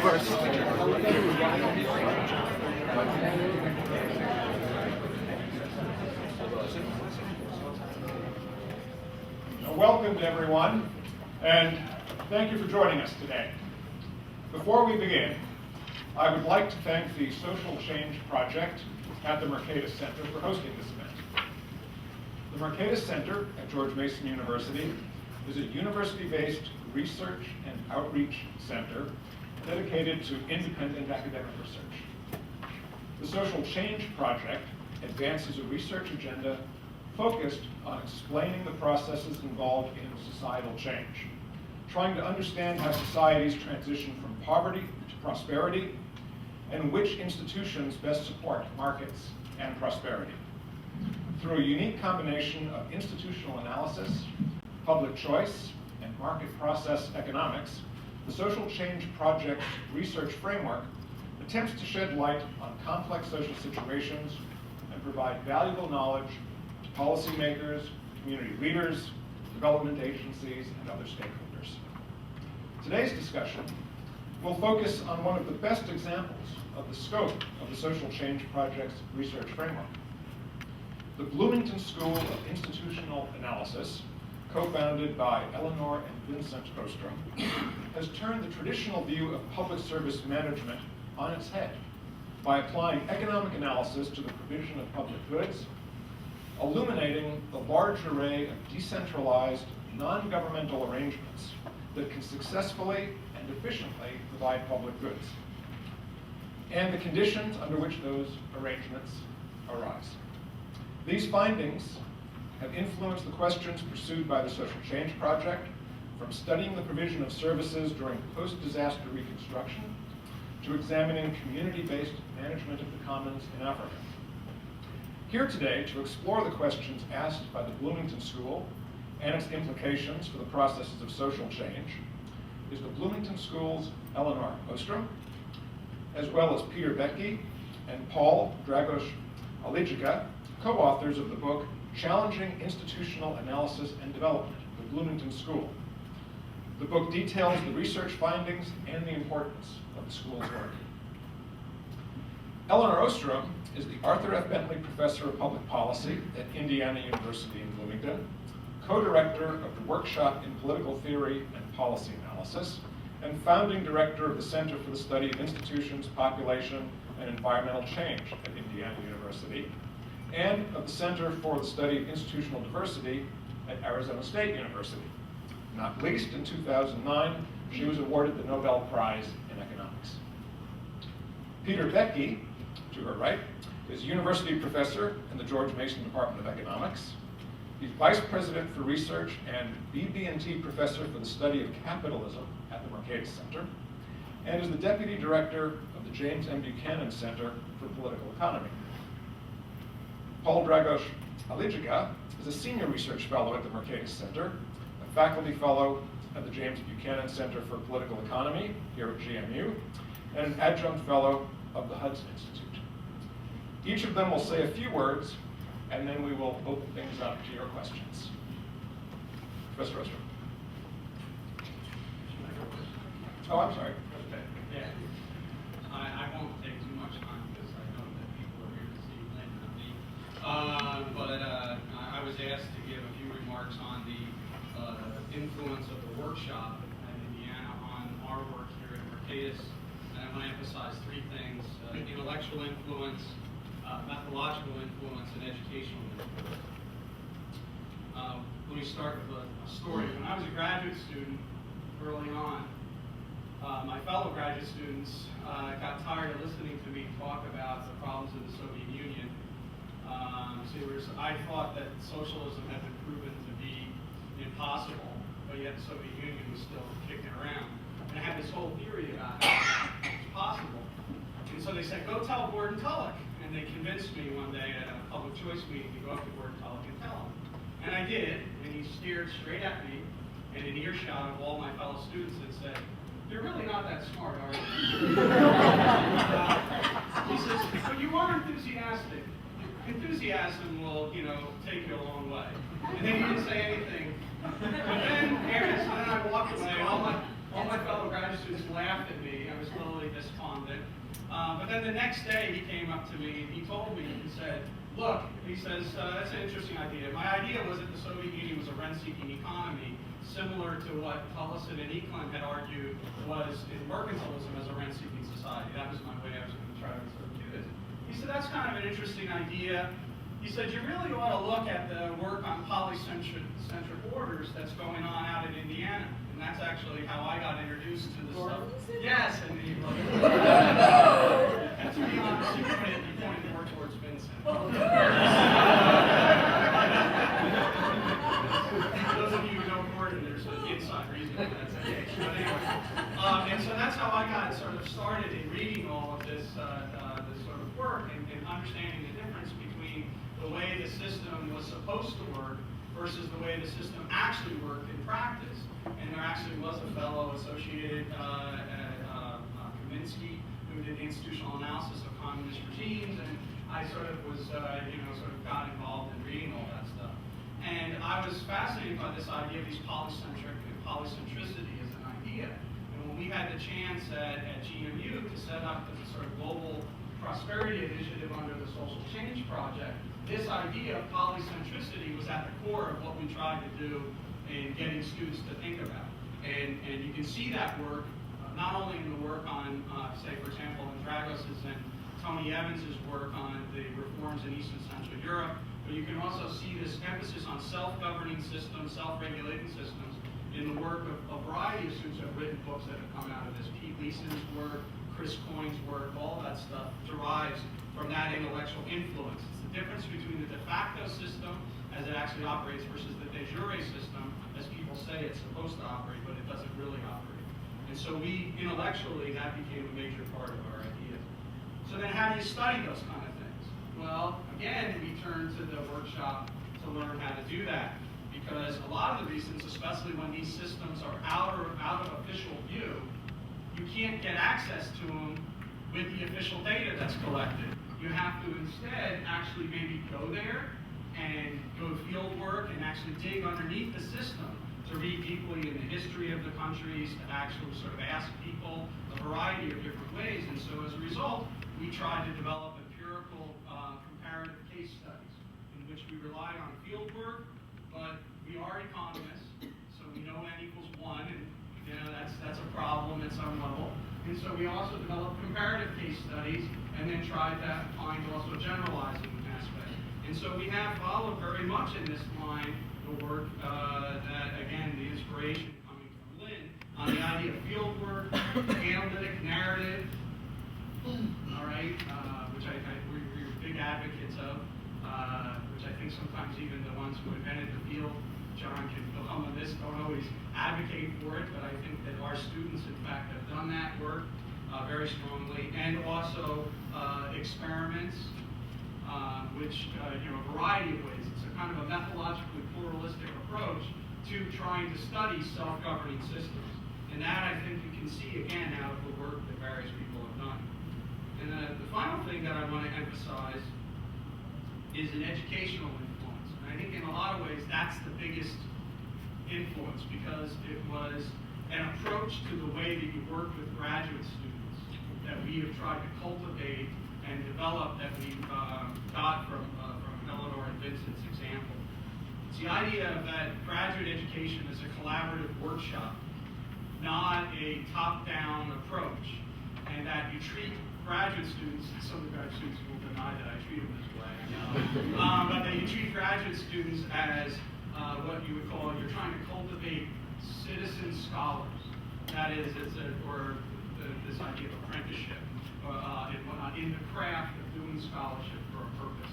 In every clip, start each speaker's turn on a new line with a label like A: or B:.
A: first.
B: Welcome to everyone, and thank you for joining us today. Before we begin, I would like to thank the Social Change Project at the Mercatus Center for hosting this event. The Mercatus Center at George Mason University is a university-based research and outreach center dedicated to independent academic research. The Social Change Project advances a research agenda focused on explaining the processes involved in societal change, trying to understand how societies transition from poverty to prosperity, and which institutions best support markets and prosperity. Through a unique combination of institutional analysis, public choice, and market process economics, the Social Change Project's research framework attempts to shed light on complex social situations and provide valuable knowledge to policymakers, community leaders, development agencies, and other stakeholders. Today's discussion will focus on one of the best examples of the scope of the Social Change Project's research framework. The Bloomington School of Institutional Analysis, co-founded by Elinor and Vincent Ostrom, has turned the traditional view of public service management on its head by applying economic analysis to the provision of public goods, illuminating the large array of decentralized, non-governmental arrangements that can successfully and efficiently provide public goods, and the conditions under which those arrangements arise. These findings have influenced the questions pursued by the Social Change Project, from studying the provision of services during post-disaster reconstruction to examining community-based management of the commons in Africa. Here today to explore the questions asked by the Bloomington School and its implications for the processes of social change is the Bloomington School's Elinor Ostrom, as well as Peter Boettke and Paul Dragos Aligica, co-authors of the book Challenging Institutional Analysis and Development, the Bloomington School. The book details the research findings and the importance of the school's work. Elinor Ostrom is the Arthur F. Bentley Professor of Public Policy at Indiana University in Bloomington, co-director of the Workshop in Political Theory and Policy Analysis, and founding director of the Center for the Study of Institutions, Population, and Environmental Change at Indiana University, and of the Center for the Study of Institutional Diversity at Arizona State University. Not least, in 2009, she was awarded the Nobel Prize in Economics. Peter Boettke, to her right, is a university professor in the George Mason Department of Economics. He's vice president for research and BB&T professor for the study of capitalism at the Mercatus Center, and is the deputy director of the James M. Buchanan Center for Political Economy. Paul Dragos Aligica is a senior research fellow at the Mercatus Center, a faculty fellow at the James Buchanan Center for Political Economy here at GMU, and an adjunct fellow of the Hudson Institute. Each of them will say a few words, and then we will open things up to your questions. Professor Ostrom. Oh, I'm sorry.
C: Yeah. I won't take too much time because I know that people are here to see Lynn and me. I was asked to give a few remarks on the influence of the workshop in Indiana on our work here at Mercatus. And I want to emphasize three things: intellectual influence, methodological influence, and educational influence. Let me start with a story. When I was a graduate student early on, my fellow graduate students got tired of listening to me talk about the problems of the Soviet Union. I thought that socialism had been proven to be impossible, but yet the Soviet Union was still kicking around. And I had this whole theory about how it's possible. And so they said, go tell Gordon Tullock. And they convinced me one day at a public choice meeting to go up to Gordon Tullock and tell him. And I did, and he stared straight at me, and in earshot of all my fellow students, and said, you're really not that smart, are you? He says, but you are enthusiastic. Enthusiasm will, take you a long way. And then he didn't say anything. But then I walked away. All my fellow graduate students laughed at me. I was totally despondent. But then the next day he came up to me and he told me, he said, look, he says, that's an interesting idea. My idea was that the Soviet Union was a rent-seeking economy, similar to what Hullison and Eklund had argued was in mercantilism as a rent-seeking society. That was my way I was going to try to sort of do this. He said, that's kind of an interesting idea. He said, you really ought to look at the work on polycentric orders that's going on out in Indiana. And that's actually how I got introduced to the stuff. Yes, and he and to be honest, you pointed more towards Vincent. Those of you who know Gordon, there's an inside reason for that's the case. But anyway, and so that's how I got sort of started in reading all of this, this sort of work and understanding the difference between the way the system was supposed to work versus the way the system actually worked in practice. And there actually was a fellow associated Kaminsky who did institutional analysis of communist regimes, and I sort of was, sort of got involved in reading all that stuff. And I was fascinated by this idea of these polycentricity as an idea. And when we had the chance at GMU to set up the sort of global prosperity initiative under the Social Change Project, this idea of polycentricity was at the core of what we tried to do in getting students to think about. And you can see that work not only in the work on, say, for example, in Dragos' and Tony Evans' work on the reforms in East and Central Europe, but you can also see this emphasis on self-governing systems, self-regulating systems in the work of a variety of students who have written books that have come out of this. Pete Leeson's work, Chris Coyne's work, all that stuff derives from that intellectual influence. It's the difference between the de facto system as it actually operates versus the de jure system, as people say it's supposed to operate, but it doesn't really operate. And so we, intellectually, that became a major part of our idea. So then how do you study those kind of things? Well, again, we turn to the workshop to learn how to do that. Because a lot of the reasons, especially when these systems are out of official view, you can't get access to them with the official data that's collected. You have to instead actually maybe go there and go field work and actually dig underneath the system to read deeply in the history of the countries, to actually sort of ask people a variety of different ways. And so as a result, we tried to develop empirical comparative case studies in which we relied on field work, but we are economists, so we know n=1, and that's a problem at some level. And so we also developed comparative case studies and then tried to find also a generalizing aspect. And so we have followed very much in this line the work that, again, the inspiration coming from Lynn on the idea of field work, analytic narrative, all right, which we're big advocates of, which I think sometimes even the ones who invented the field, John can fill on this, don't always advocate for it, but I think that our students, in fact, have done that work very strongly, and also experiments, which, a variety of ways. It's a kind of a methodologically pluralistic approach to trying to study self-governing systems. And that, I think, you can see, again, out of the work that various people have done. And the final thing that I want to emphasize is an educational influence. And I think in a lot of ways, that's the biggest influence, because it was an approach to the way that you work with graduate students that we have tried to cultivate and develop, that we got from Elinor and Vincent's example. It's the idea that graduate education is a collaborative workshop, not a top-down approach, and that you treat graduate students, some of the graduate students will deny that I treat them this way, but that you treat graduate students as what you would call, you're trying to cultivate citizen scholars. That is, this idea of apprenticeship, in the craft of doing scholarship for a purpose.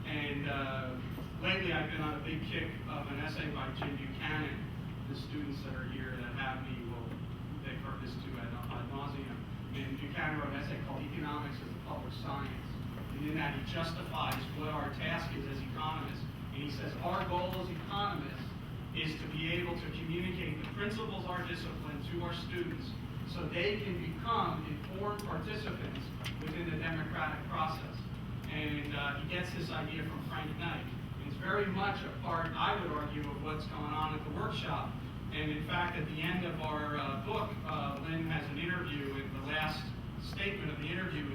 C: And lately I've been on a big kick of an essay by Jim Buchanan. The students that are here that have me, they've heard this too ad nauseum. And Buchanan wrote an essay called Economics as a Public Science. And in that he justifies what our task is as economists. And he says, our goal as economists is to be able to communicate the principles of our discipline to our students so they can become informed participants within the democratic process. And he gets this idea from Frank Knight. It's very much a part, I would argue, of what's going on at the workshop. And in fact, at the end of our book, Lynn has an interview in the last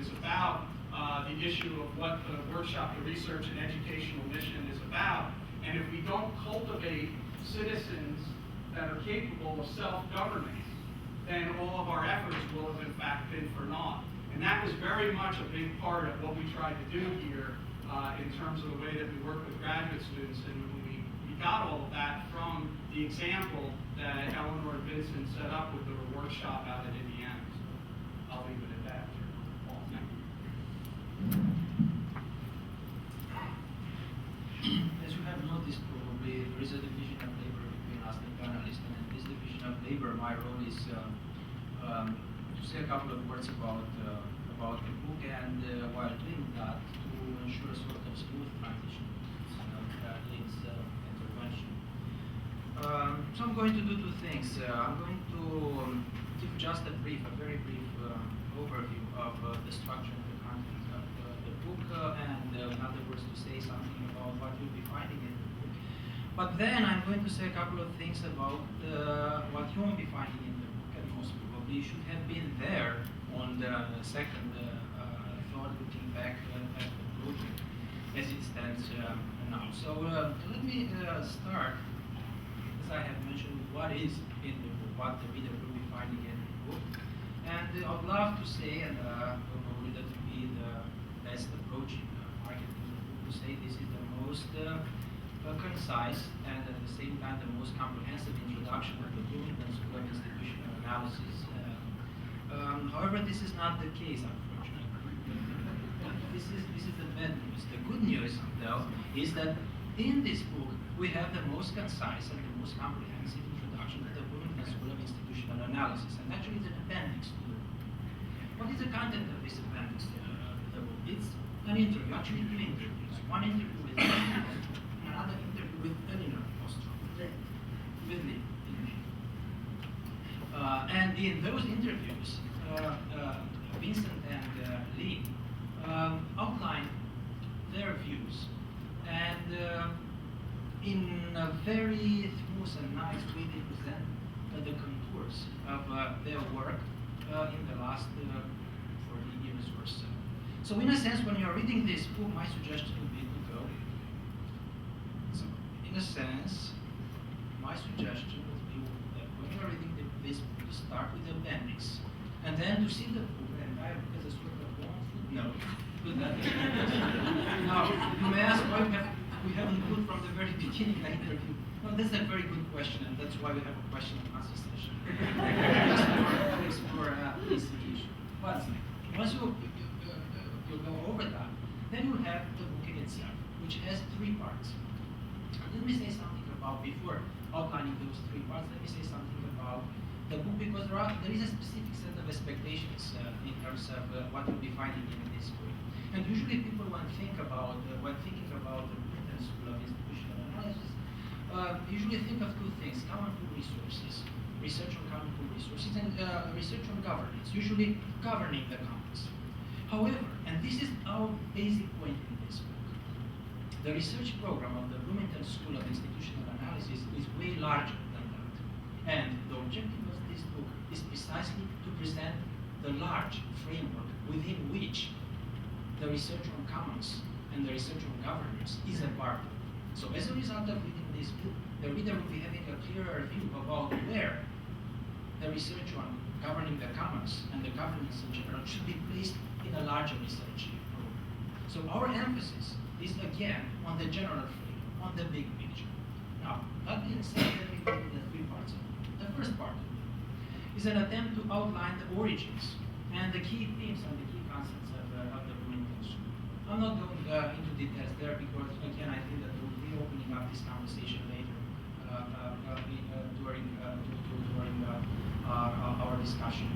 C: is about the issue of what the workshop, the research and educational mission is about. And if we don't cultivate citizens that are capable of self-governance, then all of our efforts will have in fact been for naught. And that was very much a big part of what we tried to do here in terms of the way that we work with graduate students. And we got all of that from the example that Eleanor and Vincent set up with the workshop out at Indiana. So I'll leave it at that. Paul, thank you.
A: As you have noticed, probably there is a division of labor between us and journalists, and in this division of labor, my role is to say a couple of words about the book, and while doing that, to ensure a sort of smooth transition to Lynn's intervention. So I'm going to do two things. I'm going to give just a very brief overview of the structure and the content of the book, and in other words, to say something about what you'll be finding in the book. But then I'm going to say a couple of things about what you won't be finding in the book, and most probably you should have been there on the second thought, looking back at the book as it stands now. So let me start, as I have mentioned, what is in the book, what the reader will be finding in the book. And I would love to say, and probably that would be the best approach in marketing the book, to say this is the most concise and at the same time the most comprehensive introduction of the Bloomington School of Institutional Analysis. However, this is not the case, unfortunately. This is the bad news. The good news, though, is that in this book we have the most concise and the most comprehensive introduction to the Bloomington School of Institutional Analysis, and actually it's an appendix to the book. What is the content of this appendix to the book? It's an interview, actually two interviews. One interview with Elinor, and another interview with Elinor Ostrom, with me. And in those interviews, Vincent and Lee outline their views, and in a very smooth and nice way they present the contours of their work in the last 40 years or so. So in a sense, when you're reading this book, my suggestion would be to go. So in a sense, my suggestion would be that when you're reading this book, to start with the appendix, and then to see the book and I as a sort of long footnote with that. Now, you may ask why we haven't put from the very beginning the interview. Well, that's a very good question, and that's why we have a question and answer session. Just to explore this issue. But once you go over that, then you have the book in itself, which has three parts. Let me say something about, before outlining those three parts, let me say something about the book, because there is a specific set of expectations in terms of what you'll be finding in this book. And usually people, when thinking about the Bloomington School of Institutional Analysis, usually think of two things: common pool resources, research on common pool resources, and research on governance, usually governing the commons. However, and this is our basic point in this book, the research program of the Bloomington School of Institutional Analysis is way larger than that. And the objective of this book is precisely to present the large framework within which the research on commons and the research on governance is a part of. So as a result of reading this book, the reader will be having a clearer view about where the research on governing the commons and the governance in general should be placed in a larger research program. So our emphasis is again on the general frame, on the big picture. Now, that being said, let me go to the three parts of it. The first part of it is an attempt to outline the origins and the key themes and the key concepts of the Bloomington School. I'm not going into details there because, again, I think that we'll be opening up this conversation later during our discussion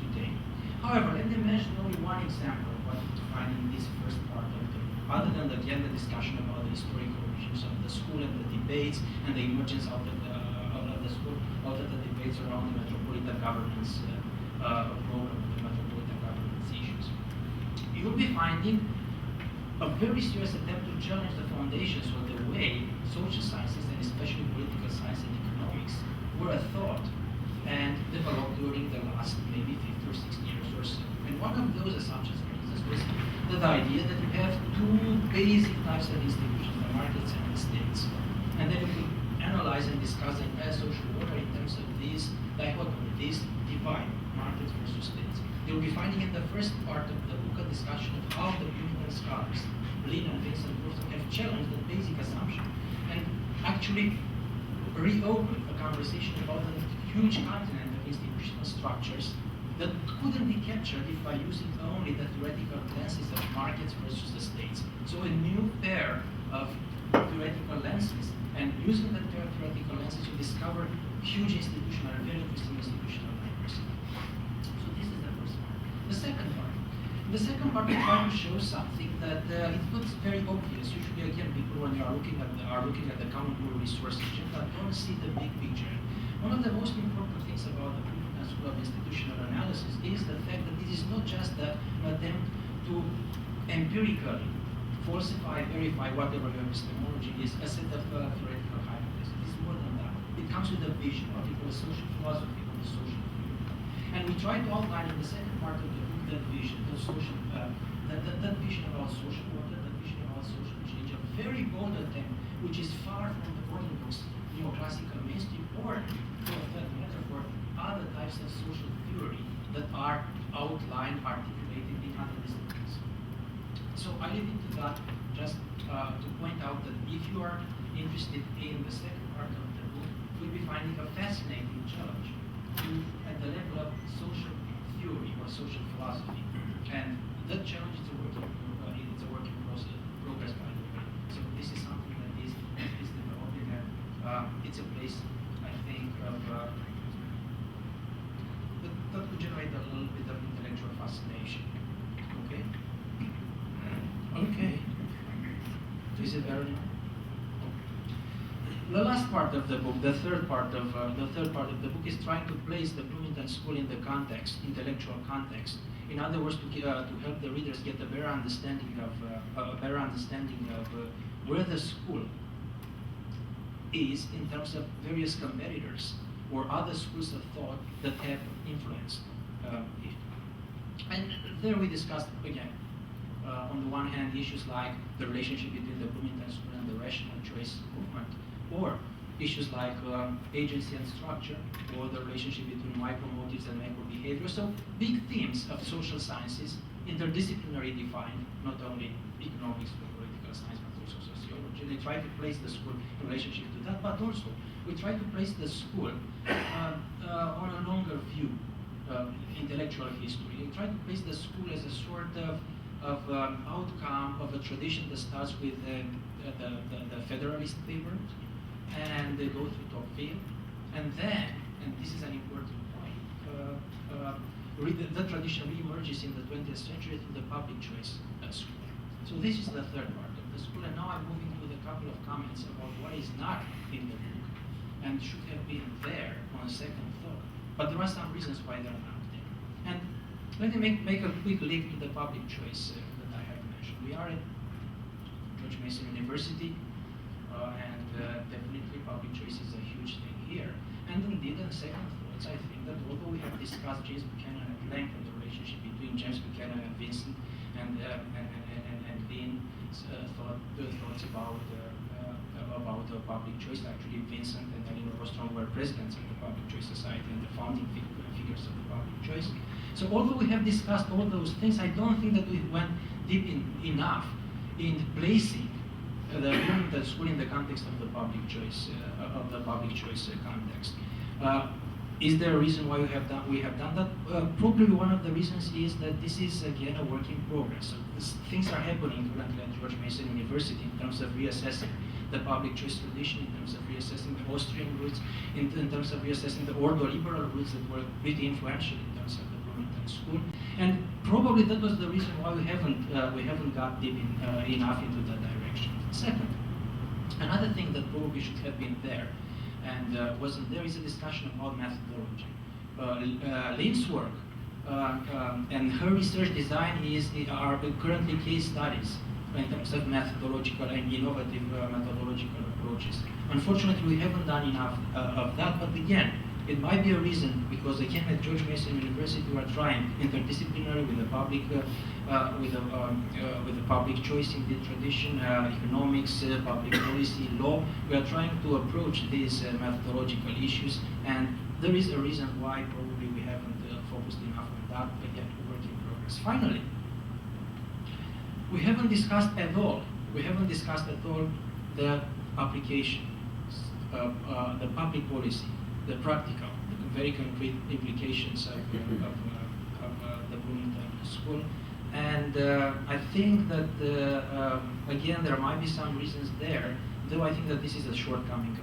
A: today. However, let me mention only one example of what you find in this first part of the book, other than again the discussion about the historical origins of the school and the debates and the emergence of the school, out of the debates around the metropolitan governance program, the metropolitan governance issues. You will be finding a very serious attempt to challenge the foundations of the way social sciences, and especially political science and economics, were thought and developed during the last maybe 50 or 60 years or so. And one of those assumptions was the idea that you have two basic types of institutions, the markets and the states. And then you analyze and discuss the entire social order in terms of these dichotomy, this divide, markets versus states. You'll be finding in the first part of the book a discussion of how the Bloomington scholars, Lin and Vincent Woolf, have challenged the basic assumption and actually reopened a conversation about the huge continent of institutional structures that couldn't be captured if by using only the theoretical lenses of markets versus the states. So a new pair of theoretical lenses, and using the theoretical lenses you discover huge institutional and very interesting institutional diversity. So this is the first part. The second part. The second part, we try to show something that it looks very obvious. Usually, again, people when they are looking at the common pool resources, but don't see the big picture. One of the most important things about the Bloomington School of Institutional Analysis is the fact that this is not just an attempt to empirically falsify, verify whatever your epistemology is, a set of theoretical hypotheses. It is more than that. It comes with a vision, what we call a social philosophy, or the social theory. And we try to outline in the second part of the book that vision, the social, that vision about social order, that vision about social change, a very bold attempt, which is far from the orthodox neoclassical mainstream, or for that matter, for other types of social theory that are outlined, articulated in other disciplines. So I leave it to that just to point out that if you are interested in the second part of the book, you'll be finding a fascinating challenge at the level of social theory or social philosophy. And that challenge is a work in progress, by the way. So this is something that is developing, and it's a place, I think, of that would generate a little bit of intellectual fascination. Okay. Okay. Is it very? The last part of the book, the third part of the book, is trying to place the Bloomington School in the context, intellectual context. In other words, to help the readers get a better understanding of where the school is in terms of various competitors or other schools of thought that have influenced it. And there we discussed again. On the one hand, issues like the relationship between the Bloomington School and the rational choice movement, or issues like agency and structure, or the relationship between micromotives and microbehavior. So big themes of social sciences, interdisciplinary defined, not only economics or political science, but also sociology. They try to place the school in relationship to that, but also we try to place the school on a longer view, intellectual history. We try to place the school as a sort of outcome of a tradition that starts with the Federalist paper, and they go through Tocqueville, and then, and this is an important point, the tradition reemerges in the 20th century through the public choice school. So this is the third part of the school, and now I'm moving to a couple of comments about what is not in the book and should have been there on second thought. But there are some reasons why they're not there. And let me make a quick link to the public choice that I have mentioned. We are at George Mason University, and definitely public choice is a huge thing here. And indeed, on second thoughts, I think that although we have discussed James Buchanan at length and the relationship between James Buchanan and Vincent and Lin's thoughts about public choice, actually Vincent and Elinor Ostrom were presidents of the Public Choice Society and the founding figures of the public choice. So although we have discussed all those things, I don't think that we went deep enough in placing the Bloomington School in the context of the public choice context. Is there a reason why we have done that? Probably one of the reasons is that this is again a work in progress. So things are happening currently at George Mason University in terms of reassessing the public choice tradition, in terms of reassessing the Austrian roots, in terms of reassessing the ordo-liberal roots that were pretty influential in terms of the Bloomington School. And probably that was the reason why we haven't got deep enough into that direction. Second, another thing that probably should have been there and wasn't there is a discussion about methodology. Lin's work and her research design are currently case studies in terms of methodological and innovative methodological approaches. Unfortunately, we haven't done enough of that, but again, It might be a reason because again at George Mason University we are trying interdisciplinary with the public with the public choice in the tradition, economics, public policy, law. We are trying to approach these methodological issues, and there is a reason why probably we haven't focused enough on that, but yet we're work in progress. Finally, we haven't discussed at all the application, the public policy, the practical, the very concrete implications of the Bloomington School. And I think that, again, there might be some reasons there, though I think that this is a shortcoming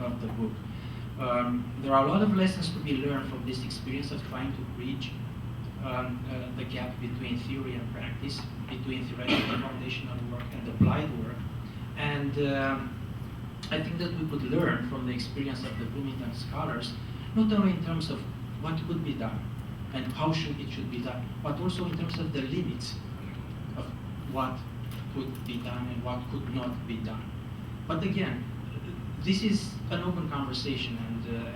A: of the book. There are a lot of lessons to be learned from this experience of trying to bridge the gap between theory and practice, between theoretical foundational work and applied work. And I think that we could learn from the experience of the Bloomington scholars, not only in terms of what could be done and how it should be done, but also in terms of the limits of what could be done and what could not be done. But again, this is an open conversation,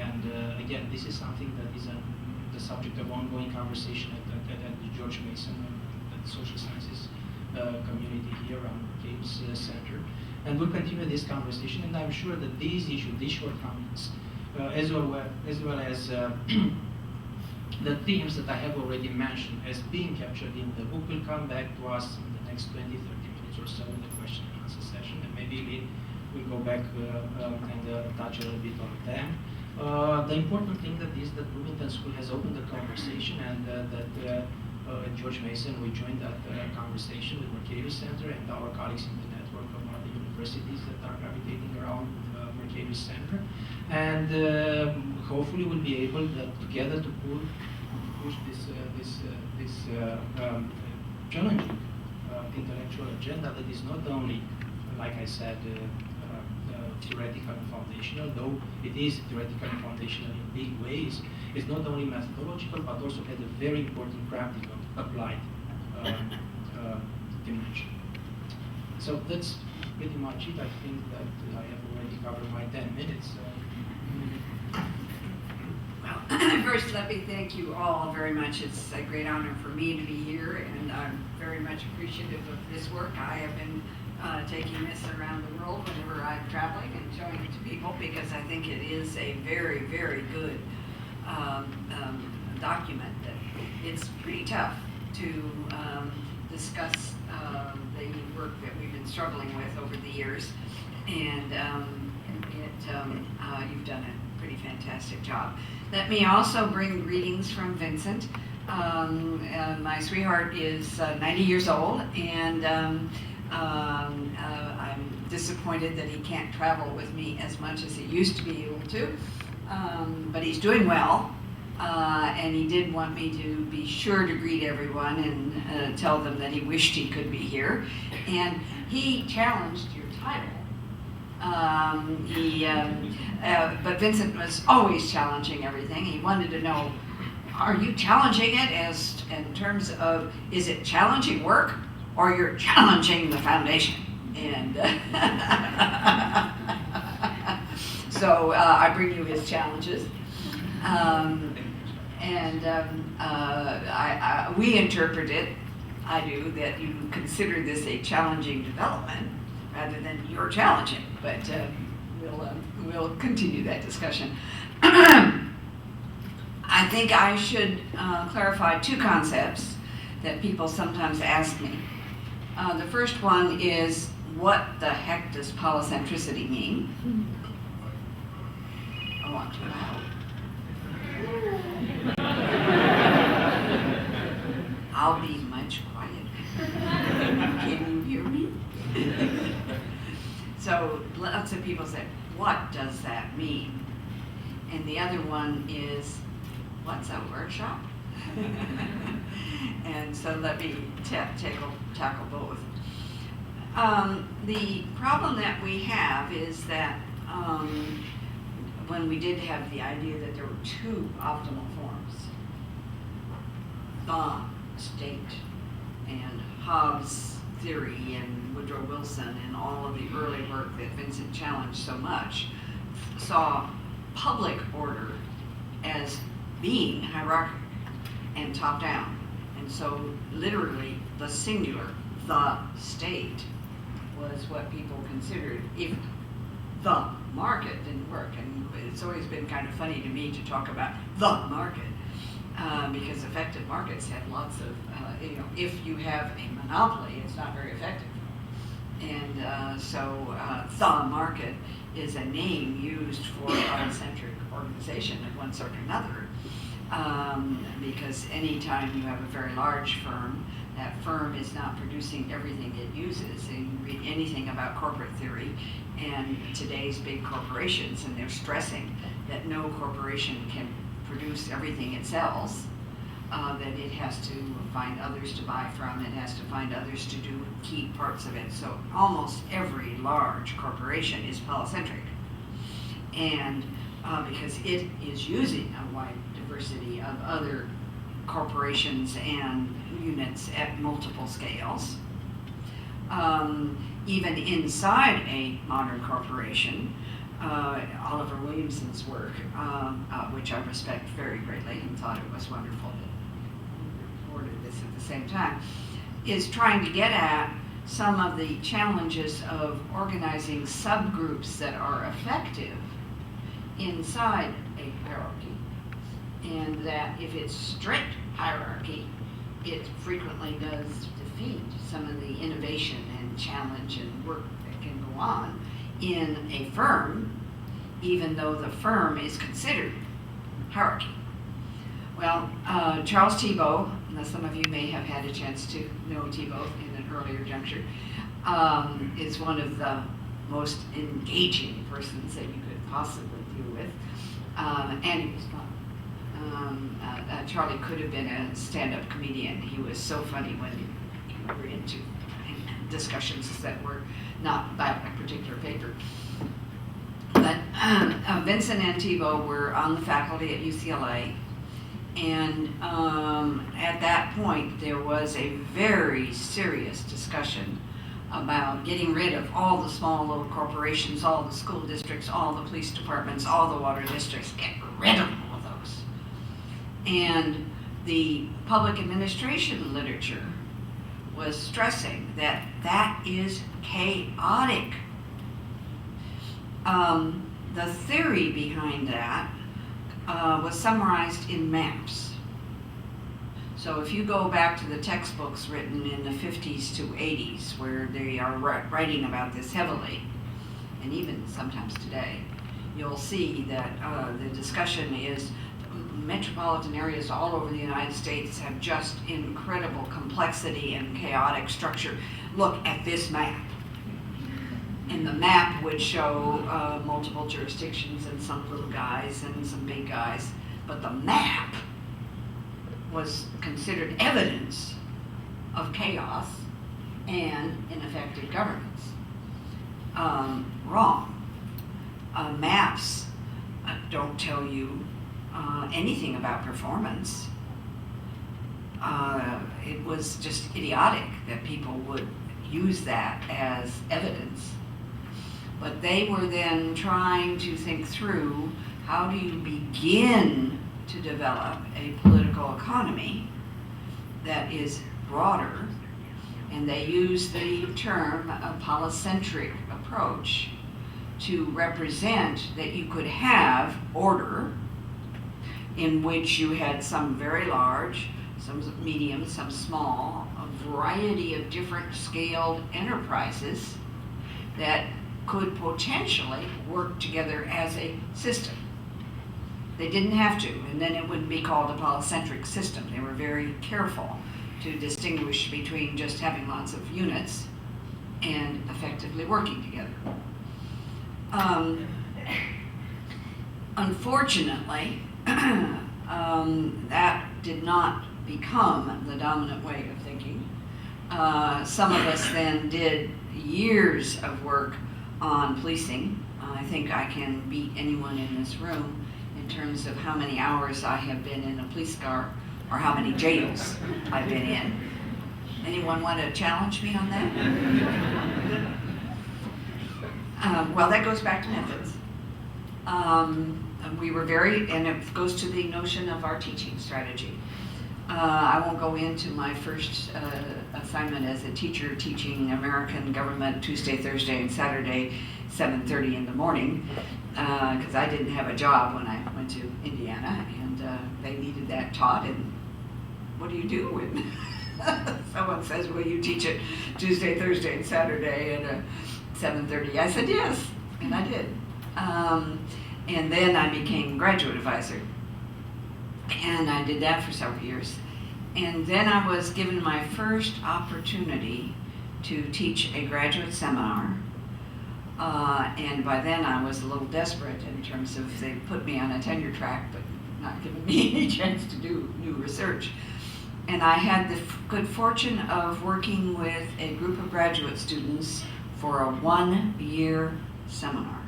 A: and again, this is something that is the subject of ongoing conversation at the George Mason and the social sciences community here around Mercatus Center. And we'll continue this conversation, and I'm sure that these issues, these shortcomings, as well as the themes that I have already mentioned as being captured in the book will come back to us in the next 20-30 minutes or so in the question and answer session, and maybe we'll go back and touch a little bit on them. The important thing that is that Bloomington School has opened the conversation, and that at George Mason we joined that conversation with Mercatus Center and our colleagues in the network of other universities that are gravitating around Mercatus Center, and hopefully we'll be able together to push this challenging intellectual agenda that is not only, like I said, theoretical and foundational, though it is theoretical and foundational in big ways. It's not only methodological, but also has a very important practical, applied dimension. So that's pretty much it. I think that I have already covered my 10 minutes.
D: Well, first let me thank you all very much. It's a great honor for me to be here, and I'm very much appreciative of this work. I have been taking this around the world whenever I'm traveling and showing it to people, because I think it is a very, very good document. That it's pretty tough to discuss the work that we've been struggling with over the years, and you've done a pretty fantastic job. Let me also bring greetings from Vincent. My sweetheart is 90 years old, and I'm disappointed that he can't travel with me as much as he used to be able to, but he's doing well, and he did want me to be sure to greet everyone and tell them that he wished he could be here, and he challenged your title. But Vincent was always challenging everything. He wanted to know, are you challenging it as in terms of, is it challenging work, or you're challenging the foundation? And so I bring you his challenges. We interpret it, I do, that you consider this a challenging development rather than you're challenging, but we'll continue that discussion. I think I should clarify two concepts that people sometimes ask me. The first one is, what the heck does polycentricity mean? I want to know. I'll be much quieter. Can you hear me? So lots of people say, what does that mean? And the other one is, what's a workshop? And so let me tackle both. The problem that we have is that when we did have the idea that there were two optimal forms, the state and Hobbes' theory and Woodrow Wilson and all of the early work that Vincent challenged so much, saw public order as being hierarchical and top-down. And so literally the singular, the state, was what people considered if the market didn't work. And it's always been kind of funny to me to talk about the market because effective markets have lots of, if you have a monopoly, it's not very effective. And so the market is a name used for a polycentric organization of one sort or another. Because anytime you have a very large firm, that firm is not producing everything it uses. And you read anything about corporate theory and today's big corporations, and they're stressing that no corporation can produce everything it sells, that it has to find others to buy from, it has to find others to do key parts of it. So almost every large corporation is polycentric. And because it is using a wide diversity of other corporations and units at multiple scales. Even inside a modern corporation, Oliver Williamson's work, which I respect very greatly and thought it was wonderful that we reported this at the same time, is trying to get at some of the challenges of organizing subgroups that are effective inside a hierarchy, and that if it's strict hierarchy, it frequently does defeat some of the innovation and challenge and work that can go on in a firm, even though the firm is considered hierarchy. Well, Charles Thibault, some of you may have had a chance to know Thibault in an earlier juncture, is one of the most engaging persons that you could possibly deal with, and he was fun. Charlie could have been a stand-up comedian. He was so funny when we were into discussions that were not about a particular paper. But Vincent and Thibault were on the faculty at UCLA, and at that point there was a very serious discussion about getting rid of all the small little corporations, all the school districts, all the police departments, all the water districts, get rid of all of those. And the public administration literature was stressing that that is chaotic. The theory behind that was summarized in maps. So if you go back to the textbooks written in the 50s to 80s, where they are writing about this heavily, and even sometimes today, you'll see that the discussion is metropolitan areas all over the United States have just incredible complexity and chaotic structure. Look at this map. And the map would show multiple jurisdictions and some little guys and some big guys, but the map was considered evidence of chaos and ineffective governance. Wrong. Maps don't tell you anything about performance. It was just idiotic that people would use that as evidence. But they were then trying to think through, how do you begin to develop a political economy that is broader? And they used the term a polycentric approach to represent that you could have order in which you had some very large, some medium, some small, a variety of different scaled enterprises that could potentially work together as a system. They didn't have to, and then it wouldn't be called a polycentric system. They were very careful to distinguish between just having lots of units and effectively working together. Unfortunately, that did not become the dominant way of thinking. Some of us then did years of work on policing. I think I can beat anyone in this room in terms of how many hours I have been in a police car or how many jails I've been in. Anyone want to challenge me on that? Well, that goes back to methods. we were very, and it goes to the notion of our teaching strategy. I won't go into my first assignment as a teacher teaching American government Tuesday, Thursday, and Saturday, 7:30 in the morning, because I didn't have a job when I went to Indiana, and they needed that taught. And what do you do when someone says, "Will you teach it Tuesday, Thursday, and Saturday at 7:30?" I said yes, and I did. And then I became graduate advisor. And I did that for several years. And then I was given my first opportunity to teach a graduate seminar. And by then I was a little desperate in terms of they put me on a tenure track, but not giving me any chance to do new research. And I had the good fortune of working with a group of graduate students for a 1-year seminar.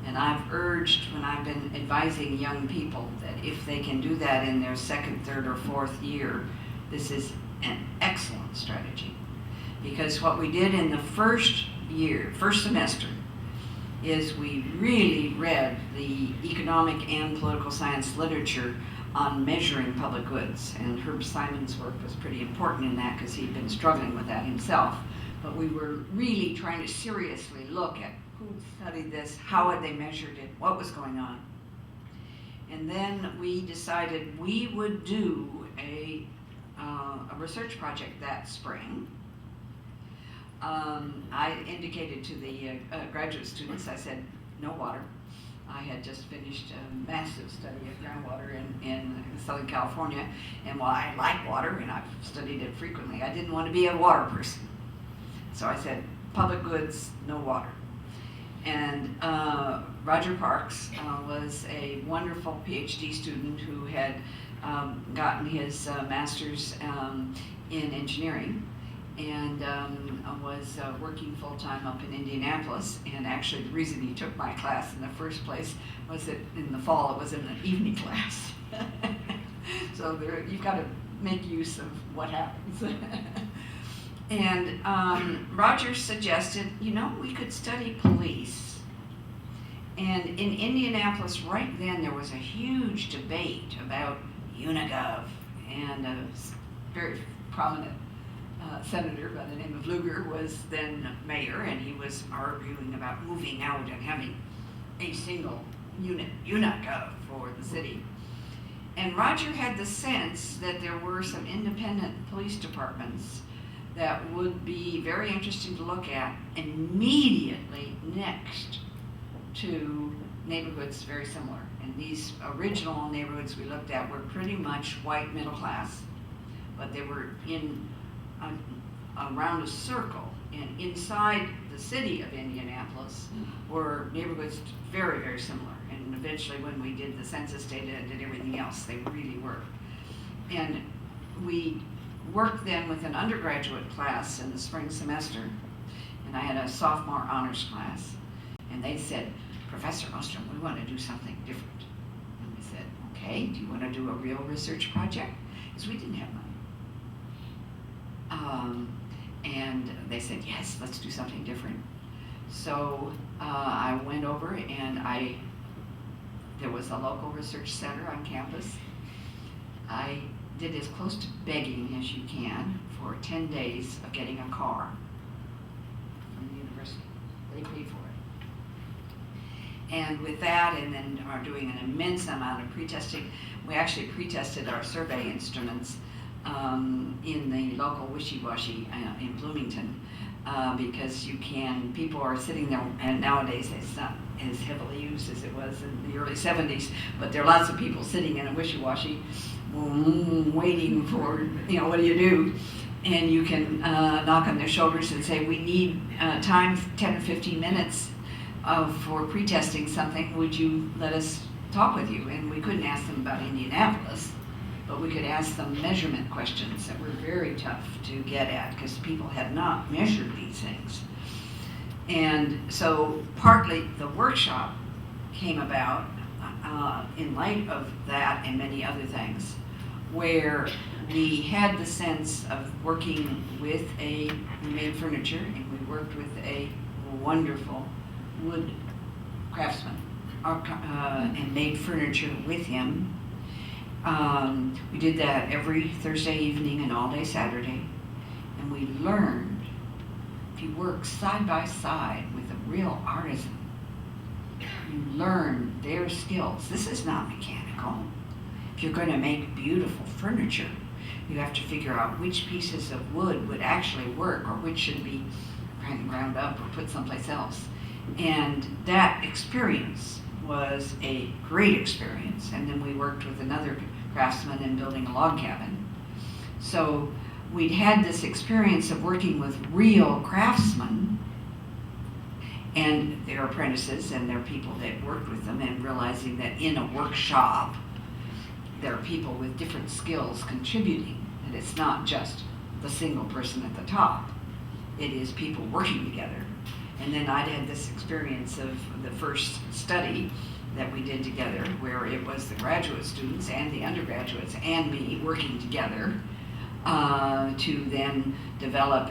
D: And I've urged when I've been advising young people that if they can do that in their second, third, or fourth year, this is an excellent strategy. Because what we did in the first semester, is we really read the economic and political science literature on measuring public goods. And Herb Simon's work was pretty important in that because he'd been struggling with that himself. But we were really trying to seriously look at who studied this, how had they measured it, what was going on. And then we decided we would do a research project that spring. I indicated to the graduate students, I said, no water. I had just finished a massive study of groundwater in Southern California, and while I like water, and I've studied it frequently, I didn't want to be a water person. So I said, public goods, no water. And Roger Parks was a wonderful PhD student who had gotten his master's in engineering and was working full-time up in Indianapolis. And actually the reason he took my class in the first place was that in the fall it was in an evening class. So you've got to make use of what happens. And Roger suggested, we could study police. And in Indianapolis right then there was a huge debate about Unigov, and a very prominent senator by the name of Lugar was then mayor, and he was arguing about moving out and having a single Unigov for the city. And Roger had the sense that there were some independent police departments that would be very interesting to look at immediately next to neighborhoods very similar. And these original neighborhoods we looked at were pretty much white middle class, but they were in around a circle, and inside the city of Indianapolis were neighborhoods very, very similar. And eventually when we did the census data and did everything else, they really were. And we worked then with an undergraduate class in the spring semester, and I had a sophomore honors class, and they said, Professor Ostrom, we want to do something different. And we said, okay, do you want to do a real research project? Because we didn't have money. And they said, yes, let's do something different. So I went over and there was a local research center on campus. I did as close to begging as you can for 10 days of getting a car from the university. They paid for it. And with that, and then are doing an immense amount of pre-testing, we actually pre-tested our survey instruments in the local wishy-washy in Bloomington, because people are sitting there, and nowadays it's not as heavily used as it was in the early 70s, but there are lots of people sitting in a wishy-washy waiting for, what do you do? And you can knock on their shoulders and say, we need time, 10 or 15 minutes for pre-testing something. Would you let us talk with you? And we couldn't ask them about Indianapolis, but we could ask them measurement questions that were very tough to get at because people had not measured these things. And so partly the workshop came about in light of that and many other things, where we had the sense of working with we made furniture, and we worked with a wonderful wood craftsman and made furniture with him. We did that every Thursday evening and all day Saturday, and we learned, if you work side by side with a real artisan, you learn their skills. This is not mechanical. If you're going to make beautiful furniture, you have to figure out which pieces of wood would actually work or which should be kind of ground up or put someplace else. And that experience was a great experience. And then we worked with another craftsman in building a log cabin. So we'd had this experience of working with real craftsmen and their apprentices and their people that worked with them, and realizing that in a workshop there are people with different skills contributing, and it's not just the single person at the top. It is people working together. And then I'd had this experience of the first study that we did together, where it was the graduate students and the undergraduates and me working together to then develop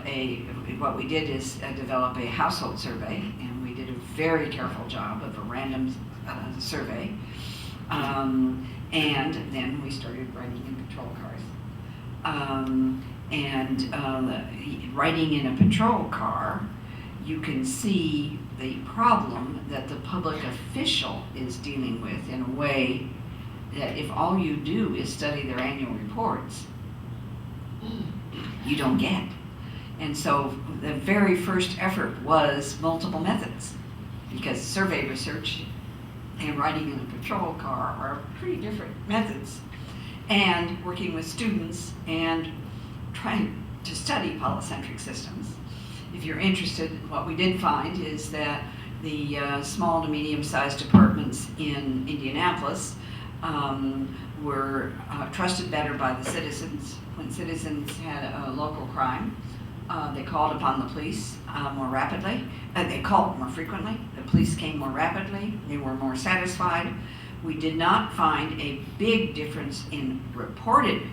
D: what we did is develop a household survey, and we did a very careful job of a random survey. And then we started writing in patrol cars. Writing in a patrol car, you can see the problem that the public official is dealing with in a way that if all you do is study their annual reports, you don't get. And so the very first effort was multiple methods, because survey research and writing in a patrol car are pretty different methods, and working with students and trying to study polycentric systems. If you're interested, what we did find is that the small to medium-sized departments in Indianapolis were trusted better by the citizens. When citizens had a local crime, they called upon the police more rapidly. They called more frequently. The police came more rapidly. They were more satisfied. We did not find a big difference in reported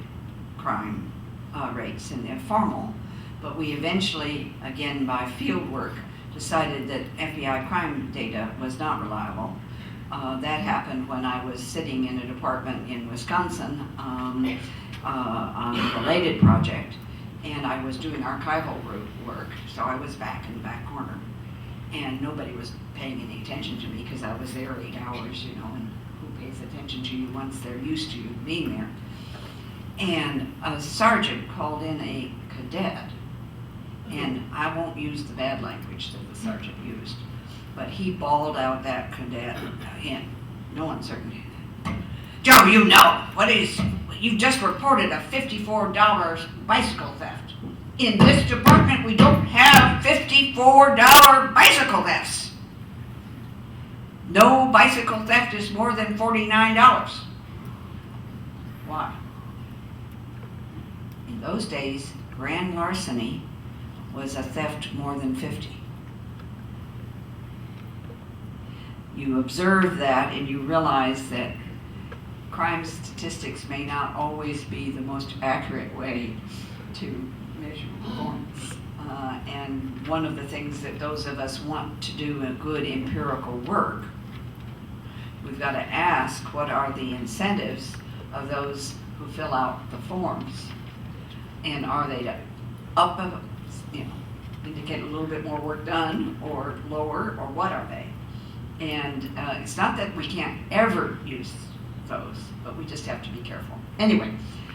D: crime rates in the formal, but we eventually, again by field work, decided that FBI crime data was not reliable. That happened when I was sitting in a department in Wisconsin on a related project, and I was doing archival work, so I was back in the back corner, and nobody was paying any attention to me because I was there 8 hours, you know, and who pays attention to you once they're used to you being there? And a sergeant called in a cadet, and I won't use the bad language that the sergeant used, but he bawled out that cadet in no uncertainty. Joe, you know, you just reported a $54 bicycle theft. In this department, we don't have $54 bicycle thefts. No bicycle theft is more than $49. Why? In those days, grand larceny was a theft more than 50. You observe that and you realize that crime statistics may not always be the most accurate way to measure performance. And one of the things that those of us want to do a good empirical work, we've got to ask what are the incentives of those who fill out the forms, and are they to indicate a little bit more work done or lower, or what are they? And it's not that we can't ever use those, but we just have to be careful. Anyway,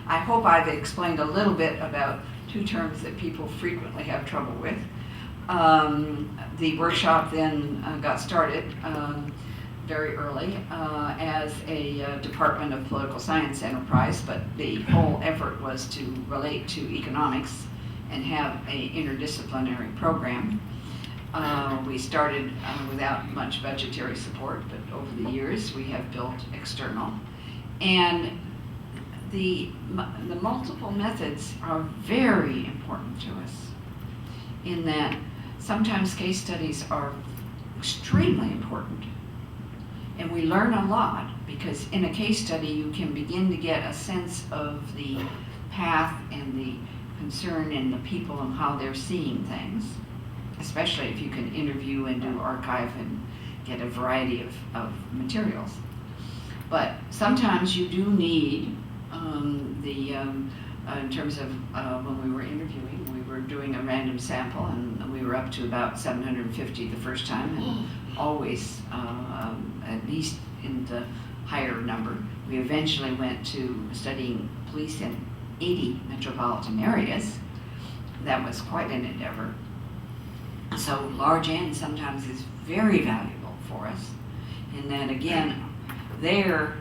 D: I hope I've explained a little bit about two terms that people frequently have trouble with. The workshop then got started very early as a Department of Political Science enterprise, but the whole effort was to relate to economics and have an interdisciplinary program. We started without much budgetary support, but over the years we have built external. And the multiple methods are very important to us, in that sometimes case studies are extremely important. And we learn a lot, because in a case study you can begin to get a sense of the path and the concern in the people and how they're seeing things, especially if you can interview and do archive and get a variety of materials. But sometimes you do need in terms of when we were interviewing, we were doing a random sample, and we were up to about 750 the first time, and always at least in the higher number. We eventually went to studying police in 80 metropolitan areas. That was quite an endeavor. So large N sometimes is very valuable for us. And then again, there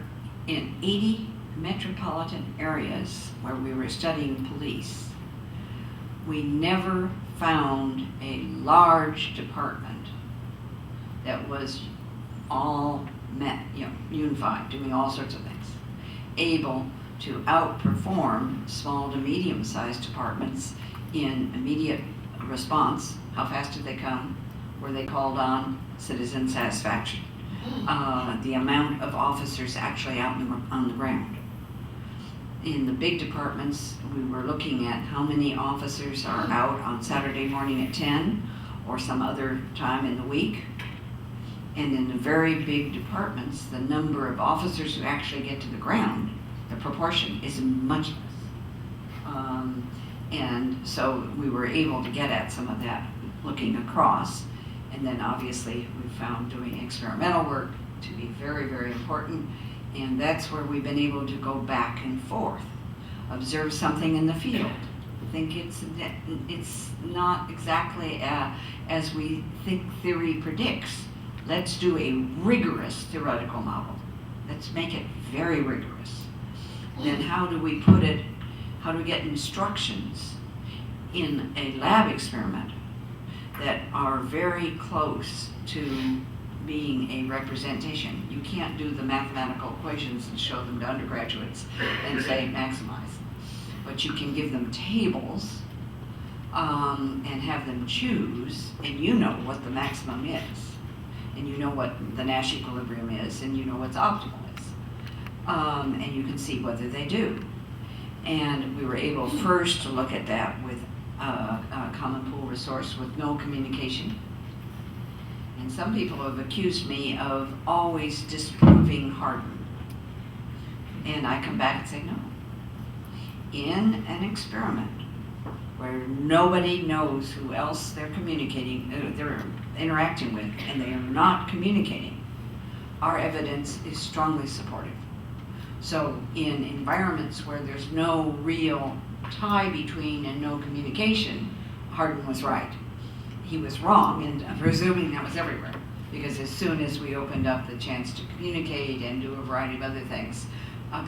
D: in 80 metropolitan areas where we were studying police, we never found a large department that was all unified, doing all sorts of things, able to outperform small to medium-sized departments in immediate response. How fast did they come? Were they called on? Citizen satisfaction. The amount of officers actually out on the ground. In the big departments, we were looking at how many officers are out on Saturday morning at 10 or some other time in the week. And in the very big departments, the number of officers who actually get to the ground, the proportion is much less. And so we were able to get at some of that looking across. And then obviously we found doing experimental work to be very, very important. And that's where we've been able to go back and forth, observe something in the field. I think it's not exactly as we think theory predicts. Let's do a rigorous theoretical model. Let's make it very rigorous. Then how do we put it, how do we get instructions in a lab experiment that are very close to being a representation? You can't do the mathematical equations and show them to undergraduates and say maximize. But you can give them tables and have them choose, and you know what the maximum is, and you know what the Nash equilibrium is, and you know what's optimal is. And you can see whether they do. And we were able first to look at that with a common pool resource with no communication. And some people have accused me of always disproving Hardin. And I come back and say, no. In an experiment where nobody knows who else they're communicating, they're interacting with, and they are not communicating, our evidence is strongly supportive. So in environments where there's no real tie between and no communication, Hardin was right. He was wrong in presuming that was everywhere, because as soon as we opened up the chance to communicate and do a variety of other things,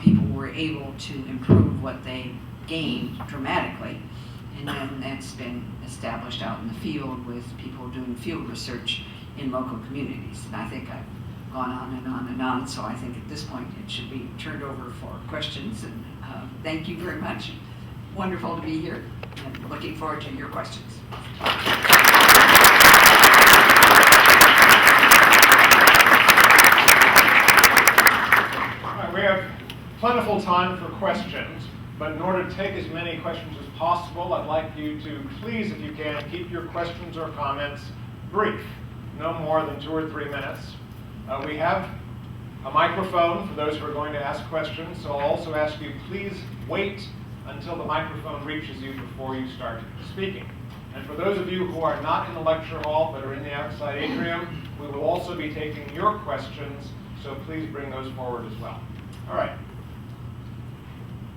D: people were able to improve what they gained dramatically. And then that's been established out in the field with people doing field research in local communities. And I think I've gone on and on and on, so I think at this point it should be turned over for questions. And thank you very much. Wonderful to be here, and looking forward to your questions.
B: We have plentiful time for questions, but in order to take as many questions as possible, I'd like you to please, if you can, keep your questions or comments brief, no more than 2 or 3 minutes. We have a microphone for those who are going to ask questions, so I'll also ask you, please wait until the microphone reaches you before you start speaking. And for those of you who are not in the lecture hall but are in the outside atrium, we will also be taking your questions, so please bring those forward as well. All right.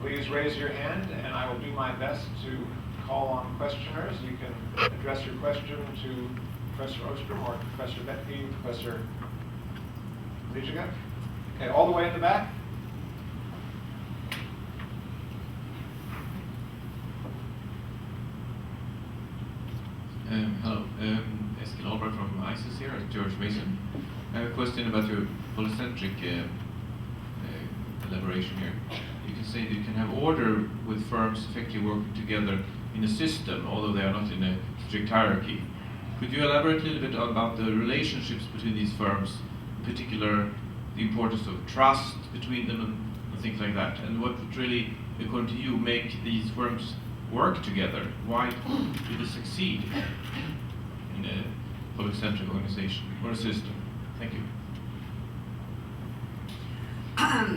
B: Please raise your hand, and I will do my best to call on questioners. You can address your question to Professor Ostrom or Professor Boettke, Professor Aligica. Okay, all the way at the back.
E: Hello, Eskil Albrecht from ISIS here at George Mason. I have a question about your polycentric elaboration here. You can say that you can have order with firms effectively working together in a system, although they are not in a strict hierarchy. Could you elaborate a little bit about the relationships between these firms, in particular the importance of trust between them and things like that, and what would really, according to you, make these firms work together? Why do they succeed in a polycentric organization or a system? Thank you.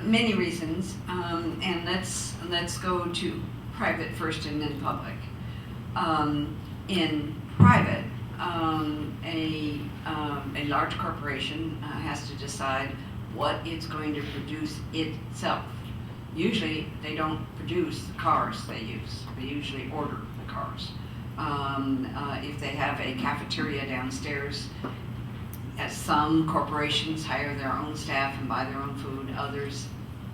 D: Many reasons, and let's go to private first and then public. In private, a large corporation has to decide what it's going to produce itself. Usually, they don't produce the cars they use. They usually order the cars. If they have a cafeteria downstairs, as some corporations hire their own staff and buy their own food, others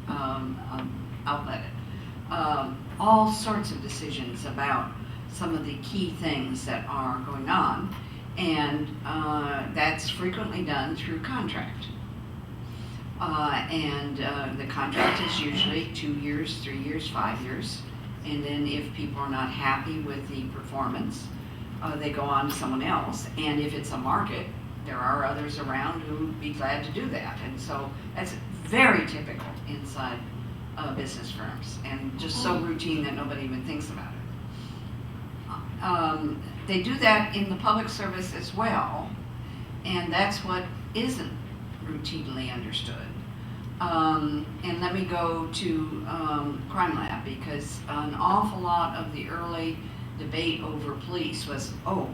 D: outlet it. All sorts of decisions about some of the key things that are going on, and that's frequently done through contract. The contract is usually 2 years, 3 years, 5 years, and then if people are not happy with the performance, they go on to someone else, and if it's a market, there are others around who would be glad to do that. And so that's very typical inside business firms, and just so routine that nobody even thinks about it. They do that in the public service as well, and that's what isn't routinely understood. And let me go to Crime Lab, because an awful lot of the early debate over police was, oh,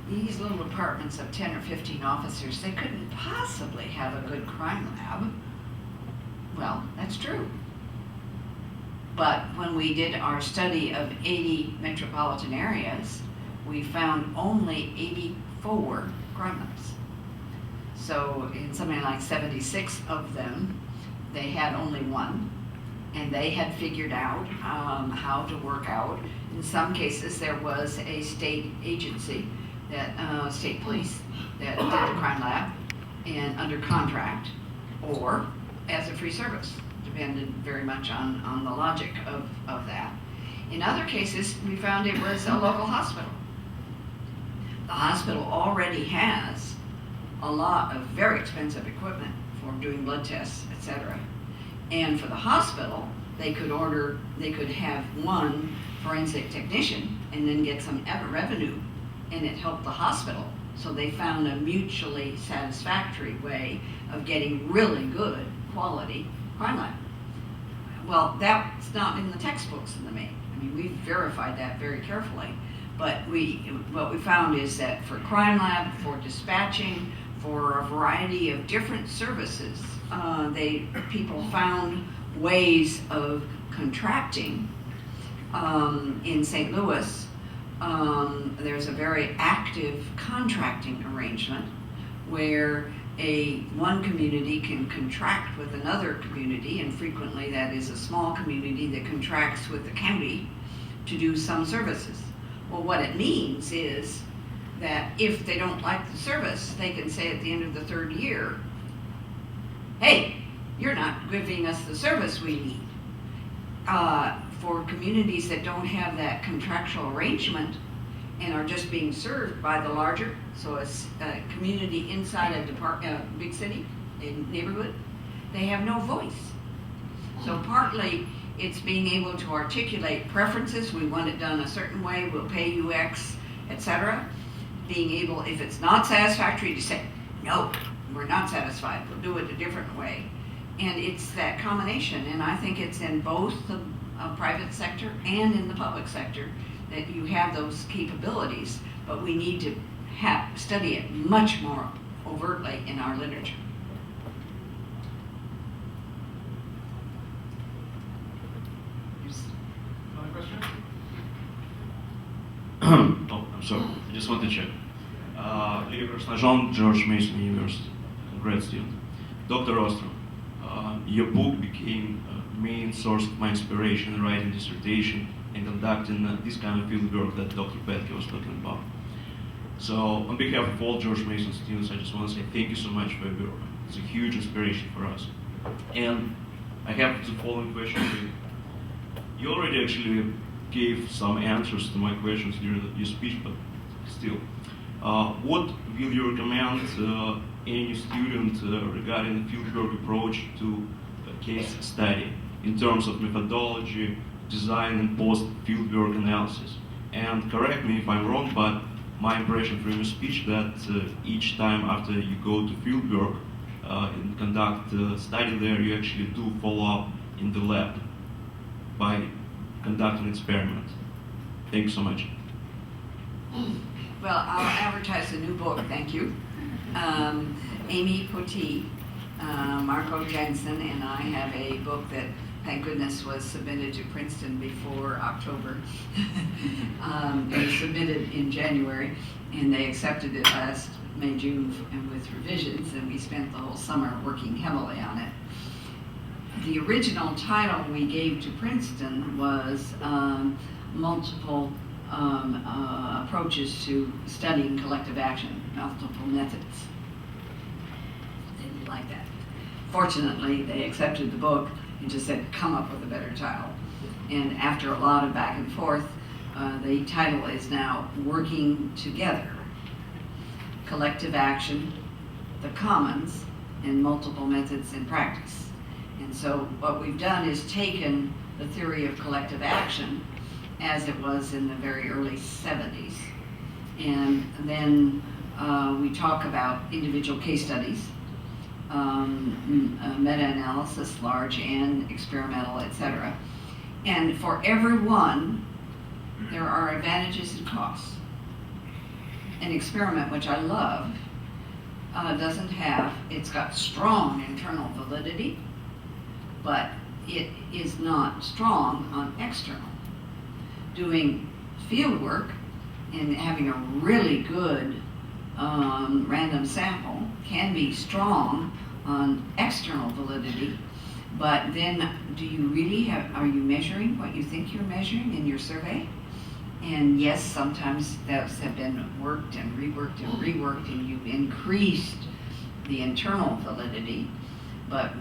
D: these little departments of 10 or 15 officers, they couldn't possibly have a good crime lab. Well, that's true. But when we did our study of 80 metropolitan areas, we found only 84 crime labs. So in something like 76 of them, they had only one, and they had figured out how to work out. In some cases, there was a state agency, that state police, that did the crime lab, and under contract, or as a free service. Depended very much on the logic of that. In other cases, we found it was a local hospital. The hospital already has a lot of very expensive equipment for doing blood tests, etc. And for the hospital, they could have one forensic technician and then get some revenue, and it helped the hospital. So they found a mutually satisfactory way of getting really good quality crime lab. Well, that's not in the textbooks in the main. I mean, we verified that very carefully. But what we found is that for crime lab, for dispatching, for a variety of different services, people found ways of contracting. In St. Louis, there's a very active contracting arrangement where one community can contract with another community, and frequently that is a small community that contracts with the county to do some services. Well, what it means is that if they don't like the service, they can say at the end of the 3rd year, hey, you're not giving us the service we need. For communities that don't have that contractual arrangement and are just being served by the larger, so it's a community inside a big city, a neighborhood, they have no voice. So partly it's being able to articulate preferences. We want it done a certain way, we'll pay you X, etc. Being able, if it's not satisfactory, to say, no, we're not satisfied, we'll do it a different way. And it's that combination, and I think it's in both the private sector and in the public sector that you have those capabilities, but we need to study it much more overtly in our literature.
B: Another question?
F: Oh, I'm sorry. I just want to check. Leo Krasnojan, George Mason University, grad student. Dr. Ostrom, your book became a main source of my inspiration in writing dissertation and conducting this kind of field work that Dr. Boettke was talking about. So, on behalf of all George Mason students, I just want to say thank you so much for your work. It's a huge inspiration for us. And I have the following question for you. You already actually gave some answers to my questions during your speech, but still. What will you recommend any student regarding the fieldwork approach to a case study in terms of methodology, design, and post-fieldwork analysis? And correct me if I'm wrong, but my impression from your speech that each time after you go to field work and conduct study there, you actually do follow up in the lab by conducting an experiment. Thank you so much.
D: Well, I'll advertise a new book, thank you. Amy Poteet, Marco Jensen, and I have a book that, thank goodness, was submitted to Princeton before October. It was submitted in January, and they accepted it last May, June, and with revisions, and we spent the whole summer working heavily on it. The original title we gave to Princeton was Multiple Approaches to Studying Collective Action, Multiple Methods. They didn't like that. Fortunately, they accepted the book and just said, come up with a better title. And after a lot of back and forth, the title is now Working Together, Collective Action, the Commons, and Multiple Methods in Practice. And so what we've done is taken the theory of collective action as it was in the very early 70s. And then we talk about individual case studies, meta-analysis, large and experimental, etc. And for every one, there are advantages and costs. An experiment, which I love, doesn't have, it's got strong internal validity, but it is not strong on external. Doing field work and having a really good random sample can be strong on external validity, but then do you really have, are you measuring what you think you're measuring in your survey? And yes, sometimes those have been worked and reworked and reworked, and you've increased the internal validity, but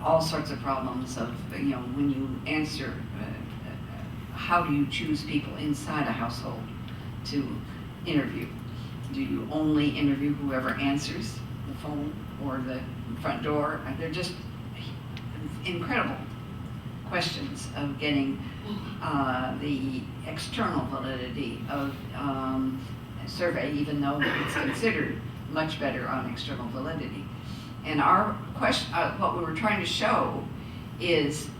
D: all sorts of problems of, when you answer, how do you choose people inside a household to interview? Do you only interview whoever answers the phone or the front door? They're just incredible questions of getting the external validity of a survey, even though it's considered much better on external validity. And our question, what we were trying to show is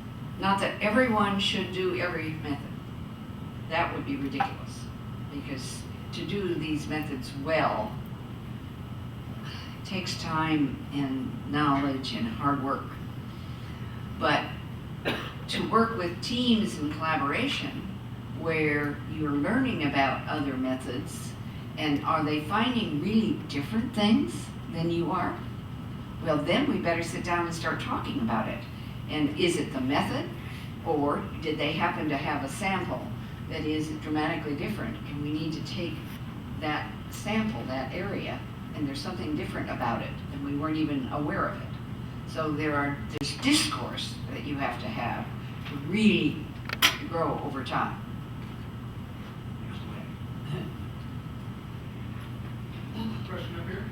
D: not that everyone should do every method. That would be ridiculous, because to do these methods well takes time and knowledge and hard work. But to work with teams in collaboration where you're learning about other methods, and are they finding really different things than you are? Well, then we better sit down and start talking about it. And is it the method, or did they happen to have a sample that is dramatically different, and we need to take that sample, that area, and there's something different about it, and we weren't even aware of it. So there's discourse that you have to have to really grow over time.
C: Question up here.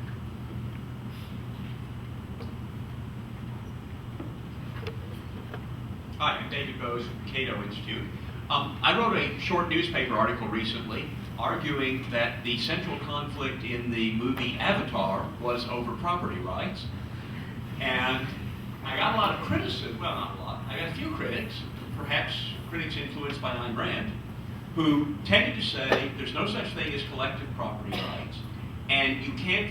G: Hi, I'm David Bose of the Cato Institute. I wrote a short newspaper article recently arguing that the central conflict in the movie Avatar was over property rights. And I got a lot of criticism, well, not a lot, I got a few critics, perhaps critics influenced by Ayn Rand, who tended to say there's no such thing as collective property rights, and you can't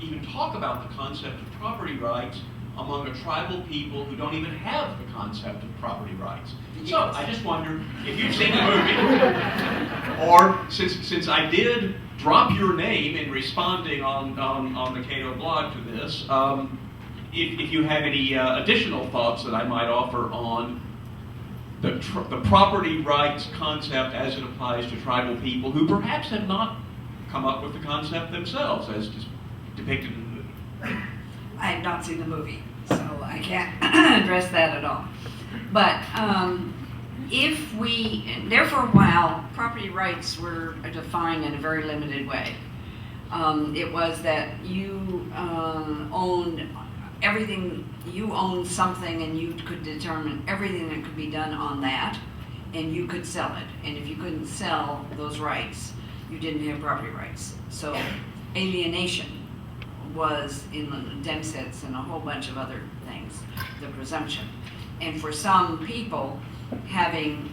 G: even talk about the concept of property rights among a tribal people who don't even have the concept of property rights. So I just wonder if you've seen the movie, or since I did drop your name in responding on the Cato blog to this, if you have any additional thoughts that I might offer on the property rights concept as it applies to tribal people who perhaps have not come up with the concept themselves as depicted in the movie.
D: I have not seen the movie, so I can't address that at all. But there for a while, property rights were defined in a very limited way. It was that you owned everything, you owned something, and you could determine everything that could be done on that, and you could sell it. And if you couldn't sell those rights, you didn't have property rights. So alienation was in the Dempsets and a whole bunch of other things, the presumption. And for some people, having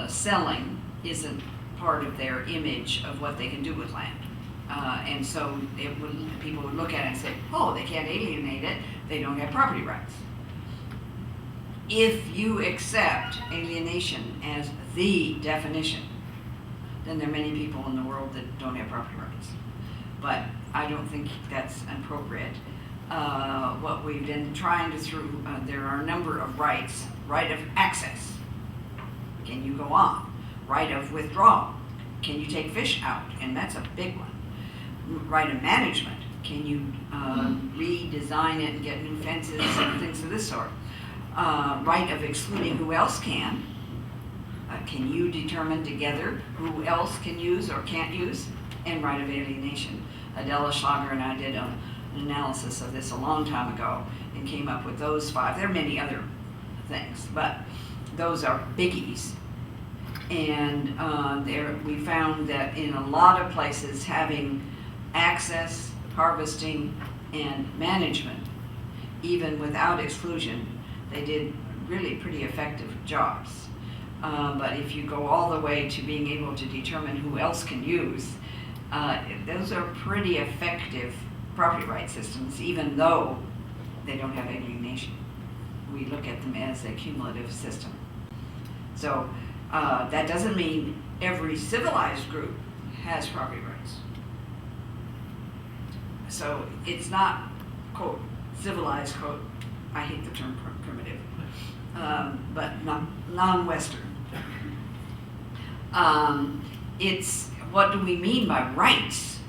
D: selling isn't part of their image of what they can do with land. And so people would look at it and say, oh, they can't alienate it, they don't have property rights. If you accept alienation as the definition, then there are many people in the world that don't have property rights. But I don't think that's appropriate. What we've been trying to there are a number of rights. Right of access. Can you go on? Right of withdrawal. Can you take fish out? And that's a big one. Right of management. Can you redesign it and get new fences and things of this sort? Right of excluding who else can. Can you determine together who else can use or can't use? And right of alienation. Adela Schlager and I did an analysis of this a long time ago and came up with those 5. There are many other things, but those are biggies. And we found that in a lot of places having access, harvesting, and management, even without exclusion, they did really pretty effective jobs. But if you go all the way to being able to determine who else can use, those are pretty effective property rights systems, even though they don't have alienation. We look at them as a cumulative system. So that doesn't mean every civilized group has property rights. So it's not, quote, civilized, quote, I hate the term primitive, but non-Western. It's, what do we mean by rights?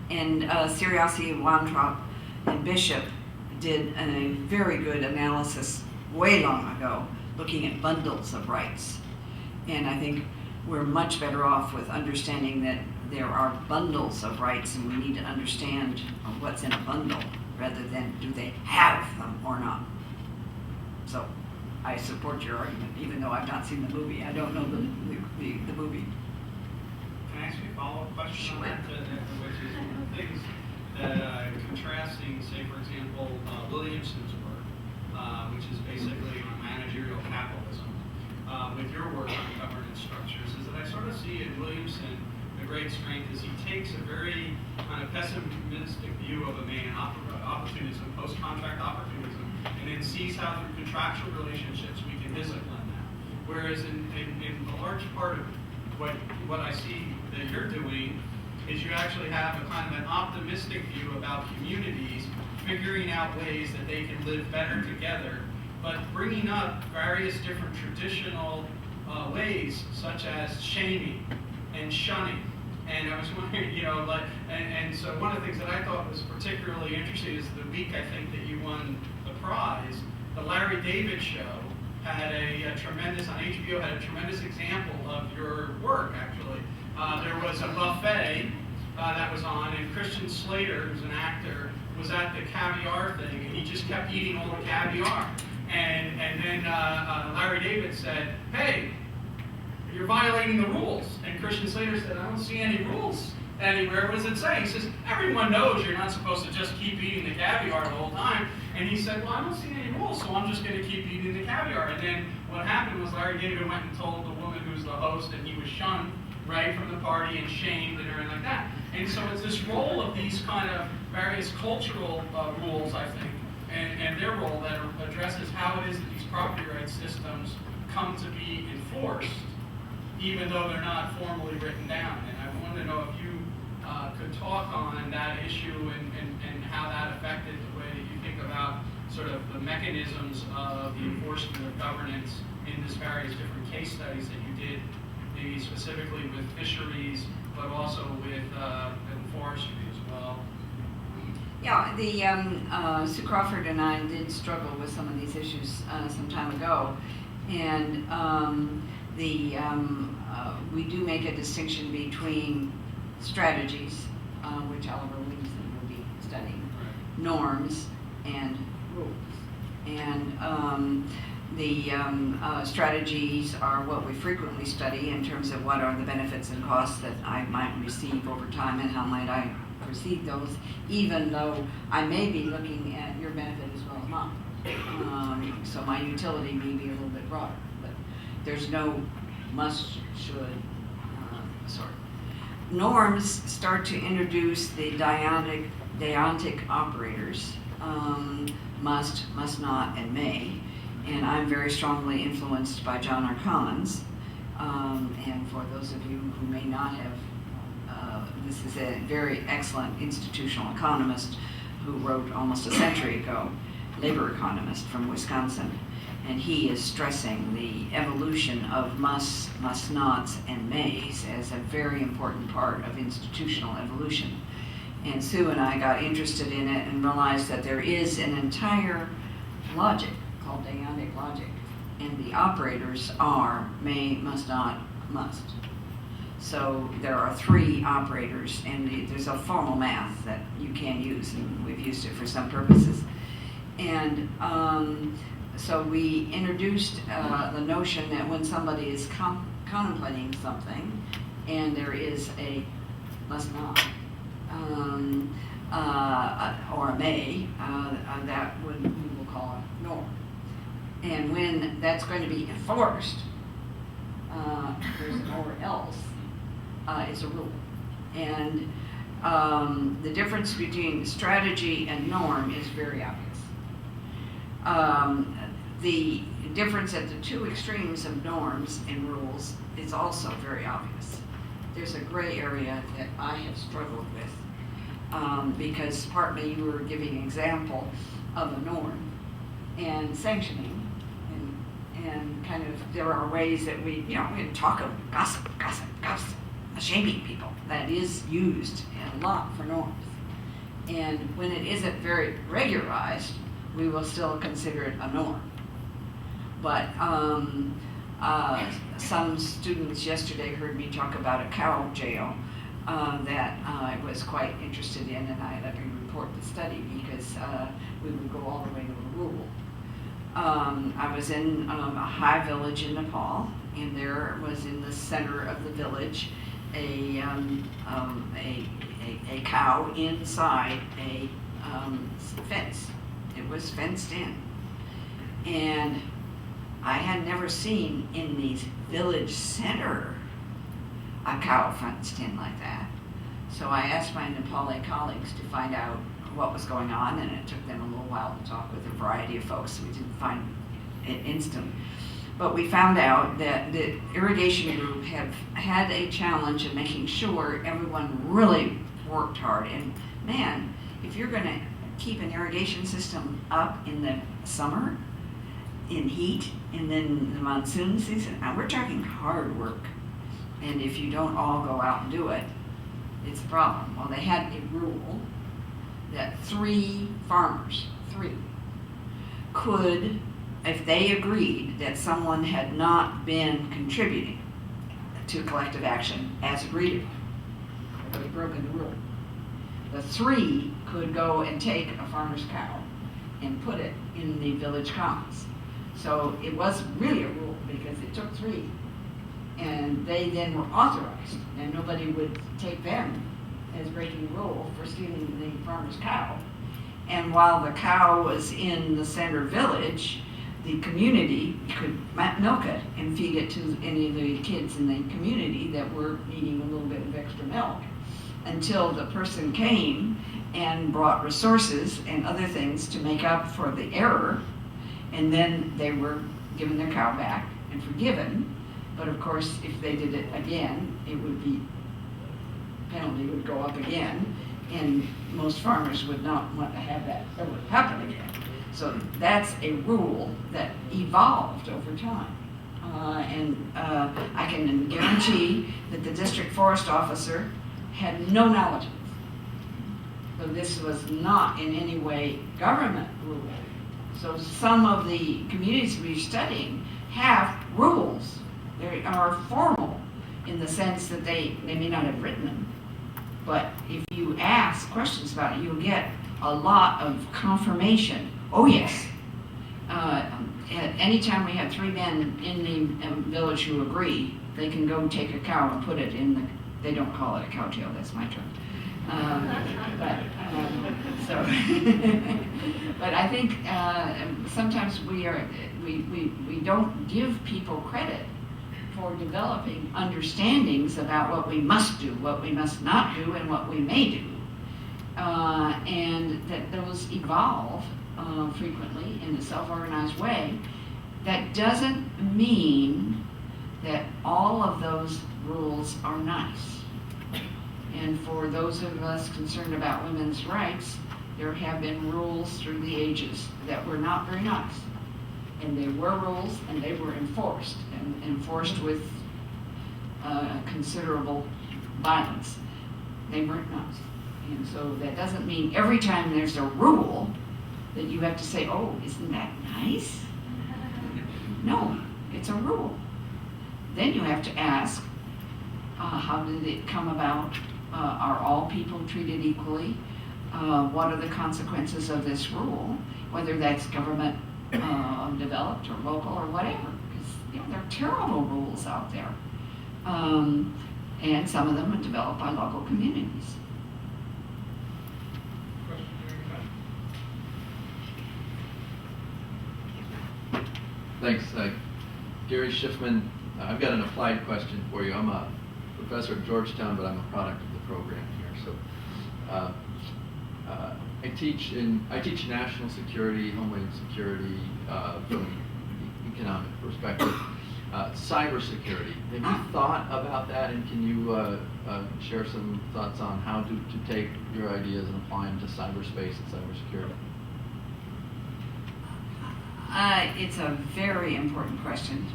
D: And Siriasi, Weintraub, and Bishop did a very good analysis way long ago, looking at bundles of rights. And I think we're much better off with understanding that there are bundles of rights, and we need to understand what's in a bundle rather than do they have them or not. So I support your argument, even though I've not seen the movie. I don't know the movie.
C: Can I ask you a follow-up question on
D: Sure.
C: that, which is one of the things that contrasting, say, for example, Williamson's work, which is basically on managerial capitalism, with your work on governance structures, is that I sort of see in Williamson the great strength is he takes a very kind of pessimistic view of a man opportunism, post-contract opportunism, and then sees how through contractual relationships we can discipline that. Whereas in a large part of what I see that you're doing is you actually have a kind of an optimistic view about communities figuring out ways that they can live better together, but bringing up various different traditional ways, such as shaming and shunning. And I was wondering, and so one of the things that I thought was particularly interesting is the week I think that you won the prize, the Larry David show had a tremendous, on HBO, had a tremendous example of your work, actually. There was a buffet that was on, and Christian Slater, who's an actor, was at the caviar thing, and he just kept eating all the caviar. And then Larry David said, hey, you're violating the rules. And Christian Slater said, I don't see any rules anywhere. What does it say? He says, everyone knows you're not supposed to just keep eating the caviar the whole time. And he said, well, I don't see any rules, so I'm just going to keep eating the caviar. And then what happened was Larry David went and told the woman who's the host, and he was shunned right from the party and shamed and everything like that. And so it's this role of these kind of various cultural rules, I think, and their role that addresses how it is that these property rights systems come to be enforced, even though they're not formally written down. And I wanted to know if you could talk on that issue and how that affected the way that you think about sort of the mechanisms of the enforcement of governance in these various different case studies that you did, maybe specifically with fisheries, but also with forestry as well.
D: Yeah, Sue Crawford and I did struggle with some of these issues some time ago, and we do make a distinction between strategies, which Oliver Williamson will be studying, norms, and rules. And The strategies are what we frequently study in terms of what are the benefits and costs that I might receive over time and how might I perceive those, even though I may be looking at your benefit as well as mine. So my utility may be a little bit broader, but there's no must, should, sort. Norms start to introduce the deontic operators, must, must not, and may. And I'm very strongly influenced by John R. Collins. And for those of you who may not have, this is a very excellent institutional economist who wrote almost a century ago, labor economist from Wisconsin. And he is stressing the evolution of musts, must nots, and mays as a very important part of institutional evolution. And Sue and I got interested in it and realized that there is an entire logic called deontic logic, and the operators are may, must not, must. So there are 3 operators, and there's a formal math that you can use, and we've used it for some purposes. And so we introduced the notion that when somebody is contemplating something, and there is a must not, or a may, that we will call a norm. And when that's going to be enforced, there's an or else, it's a rule. And the difference between strategy and norm is very obvious. The difference at the 2 extremes of norms and rules is also very obvious. There's a gray area that I have struggled with because partly you were giving an example of a norm and sanctioning, and kind of there are ways that we talk of gossip, shaming people. That is used a lot for norms. And when it isn't very regularized, we will still consider it a norm. But some students yesterday heard me talk about a cow jail that I was quite interested in, and I let me report the study because we would go all the way to a rule. I was in a high village in Nepal, and there was in the center of the village a cow inside a fence. It was fenced in, and I had never seen in the village center a cow fenced in like that. So I asked my Nepali colleagues to find out what was going on, and it took them a little while to talk with a variety of folks. We didn't find it instant. But we found out that the irrigation group have had a challenge of making sure everyone really worked hard. And man, if you're going to keep an irrigation system up in the summer, in heat, and then the monsoon season, we're talking hard work. And if you don't all go out and do it, it's a problem. Well, they had a rule that 3 farmers, 3, could, if they agreed that someone had not been contributing to collective action as agreed upon, or they broken the rule, the 3 could go and take a farmer's cow and put it in the village commons. So it was really a rule because it took 3, and they then were authorized, and nobody would take them as breaking the rule for stealing the farmer's cow. And while the cow was in the center village, the community could milk it and feed it to any of the kids in the community that were needing a little bit of extra milk, until the person came and brought resources and other things to make up for the error, and then they were given their cow back and forgiven. But of course, if they did it again, it would be, penalty would go up again, and most farmers would not want to have that ever happen again. So that's a rule that evolved over time. I can guarantee that the district forest officer had no knowledge of this. So this was not in any way government rule. So some of the communities we're studying have rules. They are formal in the sense that they may not have written them. But if you ask questions about it, you'll get a lot of confirmation. Oh yes, anytime we have 3 men in the village who agree, they can go take a cow and put it in the, they don't call it a cow tail, that's my term. But I think sometimes we don't give people credit for developing understandings about what we must do, what we must not do, and what we may do. And that those evolve frequently in a self-organized way. That doesn't mean that all of those rules are nice. And for those of us concerned about women's rights, there have been rules through the ages that were not very nice. And they were rules, and they were enforced, and enforced with considerable violence. They weren't nice. And so that doesn't mean every time there's a rule that you have to say, oh, isn't that nice? No, it's a rule. Then you have to ask, how did it come about? Are all people treated equally? What are the consequences of this rule? Whether that's government developed or local or whatever. Because there are terrible rules out there. And some of them are developed by local communities.
H: Thanks. Gary Schiffman, I've got an applied question for you. I'm a professor at Georgetown, but I'm a product of the program here. So I teach national security, homeland security from an economic perspective. Cybersecurity. Have you thought about that, and can you share some thoughts on how to take your ideas and apply them to cyberspace and cybersecurity?
D: It's a very important question.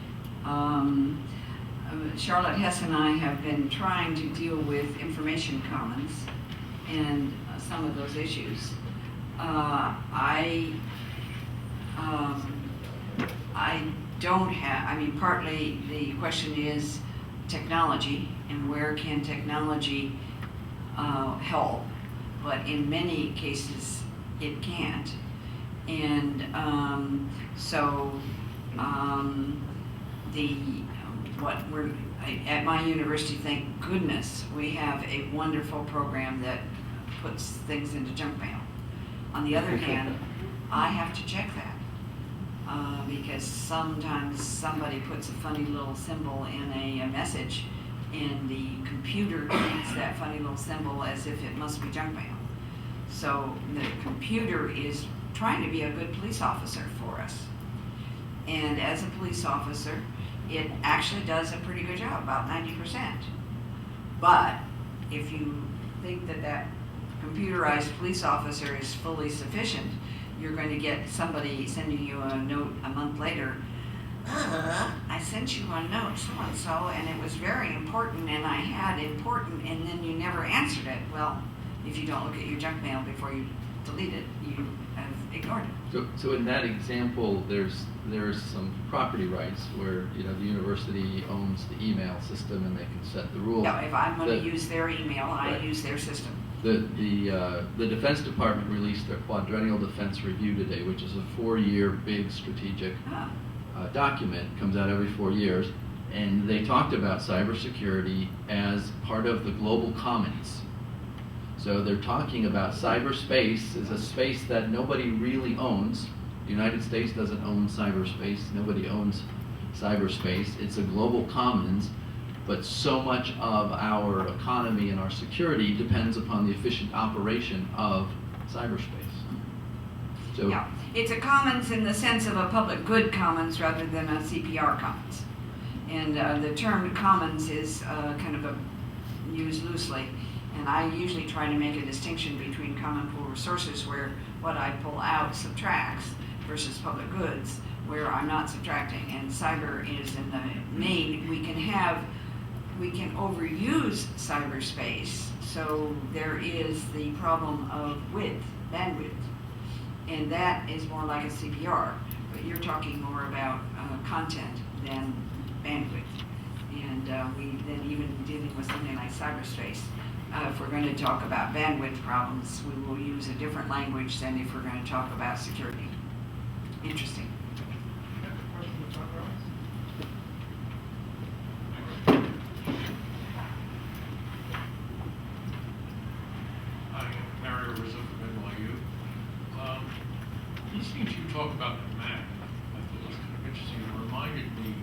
D: Charlotte Hess and I have been trying to deal with information commons and some of those issues. I don't have, I mean, partly the question is technology and where can technology help, but in many cases it can't. And at my university, thank goodness, we have a wonderful program that puts things into junk mail. On the other hand, I have to check that because sometimes somebody puts a funny little symbol in a message and the computer treats that funny little symbol as if it must be junk mail. So the computer is trying to be a good police officer for us. And as a police officer, it actually does a pretty good job, about 90%. But if you think that that computerized police officer is fully sufficient, you're going to get somebody sending you a note a month later. I sent you a note, so-and-so, and it was very important, and I had important, and then you never answered it. Well, if you don't look at your junk mail before you delete it, you have ignored it.
H: So in that example, there's some property rights where the university owns the email system and they can set the rules.
D: No, if I'm going to use their email, I
H: right.
D: use their system.
H: The Defense Department released their Quadrennial Defense Review today, which is a 4-year big strategic document. Comes out every 4 years, and they talked about cybersecurity as part of the global commons. So they're talking about cyberspace as a space that nobody really owns. The United States doesn't own cyberspace. Nobody owns cyberspace. It's a global commons, but so much of our economy and our security depends upon the efficient operation of cyberspace. So
D: yeah, it's a commons in the sense of a public good commons rather than a CPR commons. And the term commons is kind of used loosely. And I usually try to make a distinction between common pool resources where what I pull out subtracts versus public goods where I'm not subtracting. And cyber is in the main, we can overuse cyberspace. So there is the problem of bandwidth. And that is more like a CPR. But you're talking more about content than bandwidth. And we then even dealing with something like cyberspace. If we're going to talk about bandwidth problems, we will use a different language than if we're going to talk about security. Interesting.
I: talk about the map. I thought it was kind of interesting. It reminded me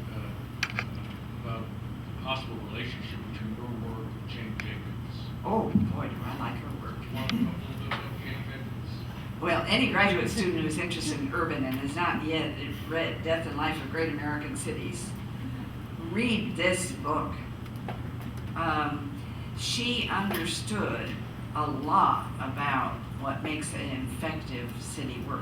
I: about the possible relationship between your work and Jane Jacobs.
D: Oh, boy, do I like her work.
I: Want to talk a little bit about Jane Jacobs?
D: Well, any graduate student who's interested in urban and has not yet read Death and Life of Great American Cities, read this book. She understood a lot about what makes an effective city work.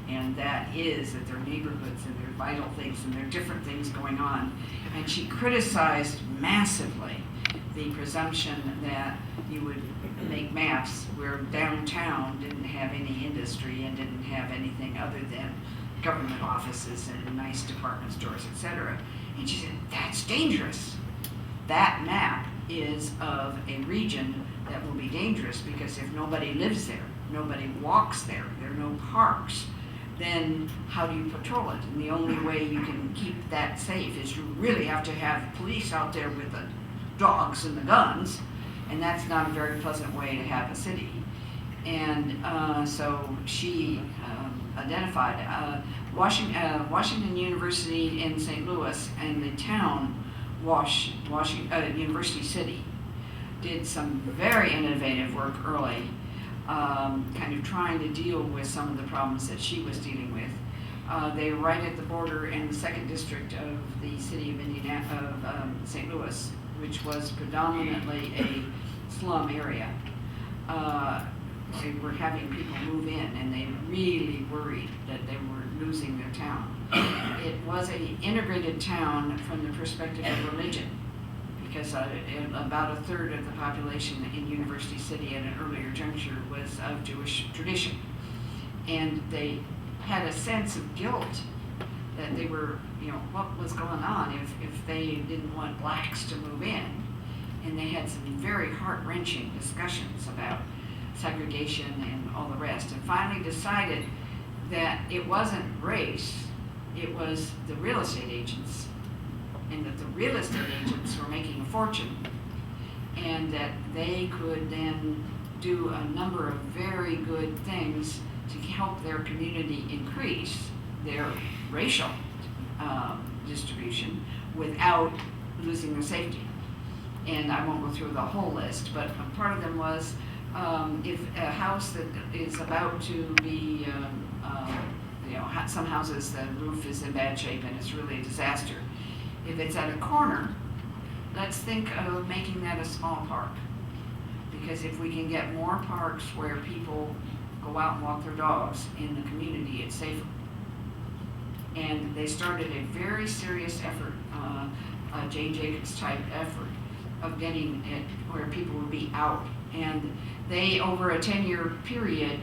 D: And that is that there are neighborhoods and there are vital things and there are different things going on. And she criticized massively the presumption that you would make maps where downtown didn't have any industry and didn't have anything other than government offices and nice department stores, etc. And she said, that's dangerous. That map is of a region that will be dangerous because if nobody lives there, nobody walks there, there are no parks, then how do you patrol it? And the only way you can keep that safe is you really have to have police out there with the dogs and the guns, and that's not a very pleasant way to have a city. And so she identified Washington University in St. Louis and the town University City did some very innovative work early, kind of trying to deal with some of the problems that she was dealing with. They were right at the border in the 2nd District of the city of St. Louis, which was predominantly a slum area. They were having people move in, and they really worried that they were losing their town. It was an integrated town from the perspective of religion, because about a third of the population in University City at an earlier juncture was of Jewish tradition. And they had a sense of guilt that they were, what was going on if they didn't want blacks to move in. And they had some very heart-wrenching discussions about segregation and all the rest, and finally decided that it wasn't race, it was the real estate agents, and that the real estate agents were making a fortune, and that they could then do a number of very good things to help their community increase their racial distribution without losing their safety. And I won't go through the whole list, but part of them was if a house that is about to be, some houses, the roof is in bad shape and it's really a disaster. If it's at a corner, let's think of making that a small park. Because if we can get more parks where people go out and walk their dogs in the community, it's safer. And they started a very serious effort, a Jane Jacobs type effort, of getting it where people would be out. And they, over a 10-year period,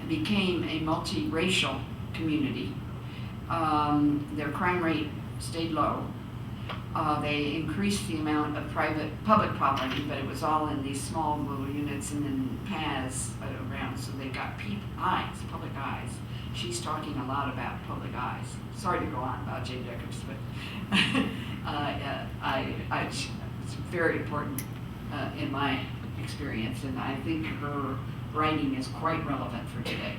D: became a multiracial community. Their crime rate stayed low. They increased the amount of public property, but it was all in these small little units and then paths around, so they got public eyes. She's talking a lot about public eyes. Sorry to go on about Jane Jacobs, but it's very important in my experience, and I think her writing is quite relevant for today.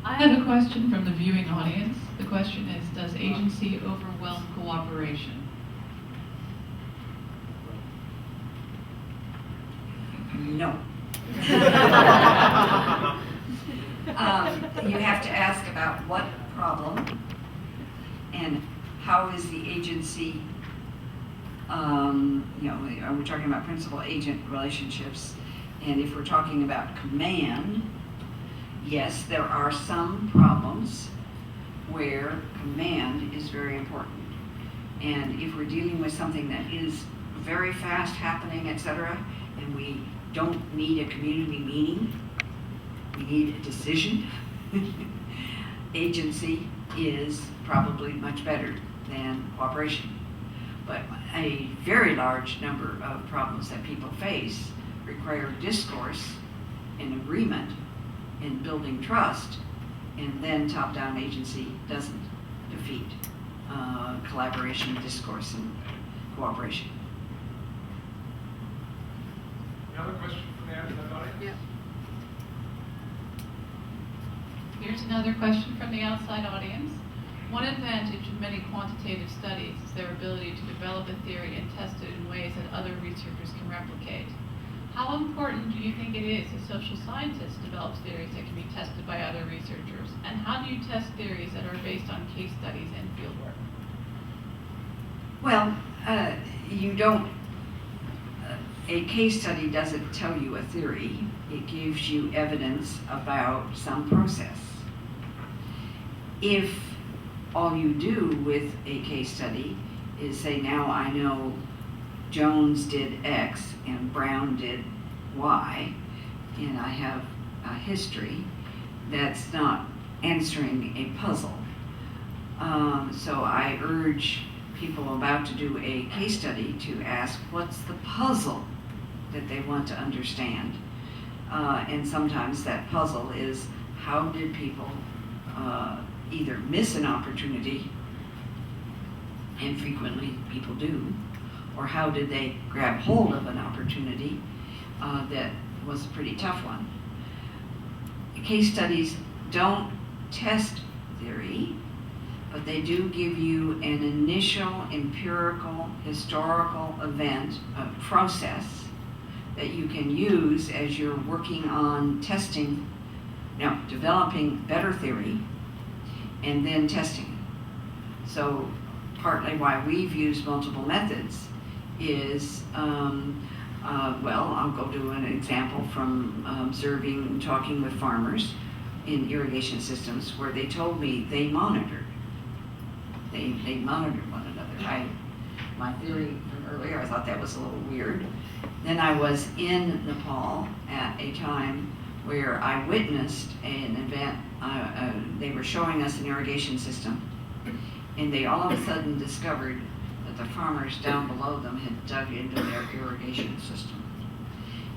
J: I have a question from the viewing audience. The question is, does agency overwhelm cooperation?
D: No. You have to ask about what problem and how is the agency, are we talking about principal-agent relationships? And if we're talking about command, yes, there are some problems where command is very important. And if we're dealing with something that is very fast happening, etc., and we don't need a community meeting, we need a decision, agency is probably much better than cooperation. But a very large number of problems that people face require discourse and agreement and building trust, and then top-down agency doesn't defeat collaboration, discourse, and cooperation.
B: Another question from the audience?
J: Yeah. Here's another question from the outside audience. One advantage of many quantitative studies is their ability to develop a theory and test it in ways that other researchers can replicate. How important do you think it is as social scientists develop theories that can be tested by other researchers? And how do you test theories that are based on case studies and fieldwork?
D: Well, you don't, a case study doesn't tell you a theory. It gives you evidence about some process. If all you do with a case study is say, now I know Jones did X and Brown did Y, and I have a history, that's not answering a puzzle. So I urge people about to do a case study to ask, what's the puzzle that they want to understand? And sometimes that puzzle is, how did people either miss an opportunity, and frequently people do, or how did they grab hold of an opportunity that was a pretty tough one. Case studies don't test theory, but they do give you an initial empirical historical event, a process that you can use as you're working on testing, developing better theory and then testing it. So partly why we've used multiple methods is, well, I'll go to an example from observing and talking with farmers in irrigation systems where they told me they monitored. They monitored one another. My theory from earlier, I thought that was a little weird. Then I was in Nepal at a time where I witnessed an event. They were showing us an irrigation system, and they all of a sudden discovered that the farmers down below them had dug into their irrigation system.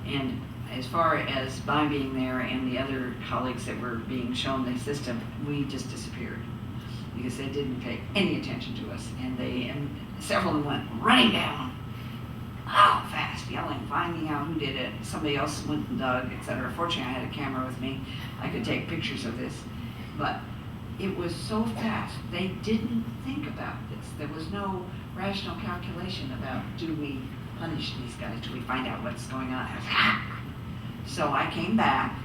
D: And as far as my being there and the other colleagues that were being shown the system, we just disappeared because they didn't pay any attention to us. And several of them went running down, fast, yelling, finding out who did it. Somebody else went and dug, etc. Fortunately, I had a camera with me. I could take pictures of this. But it was so fast. They didn't think about this. There was no rational calculation about, do we punish these guys? Do we find out what's going on? So I came back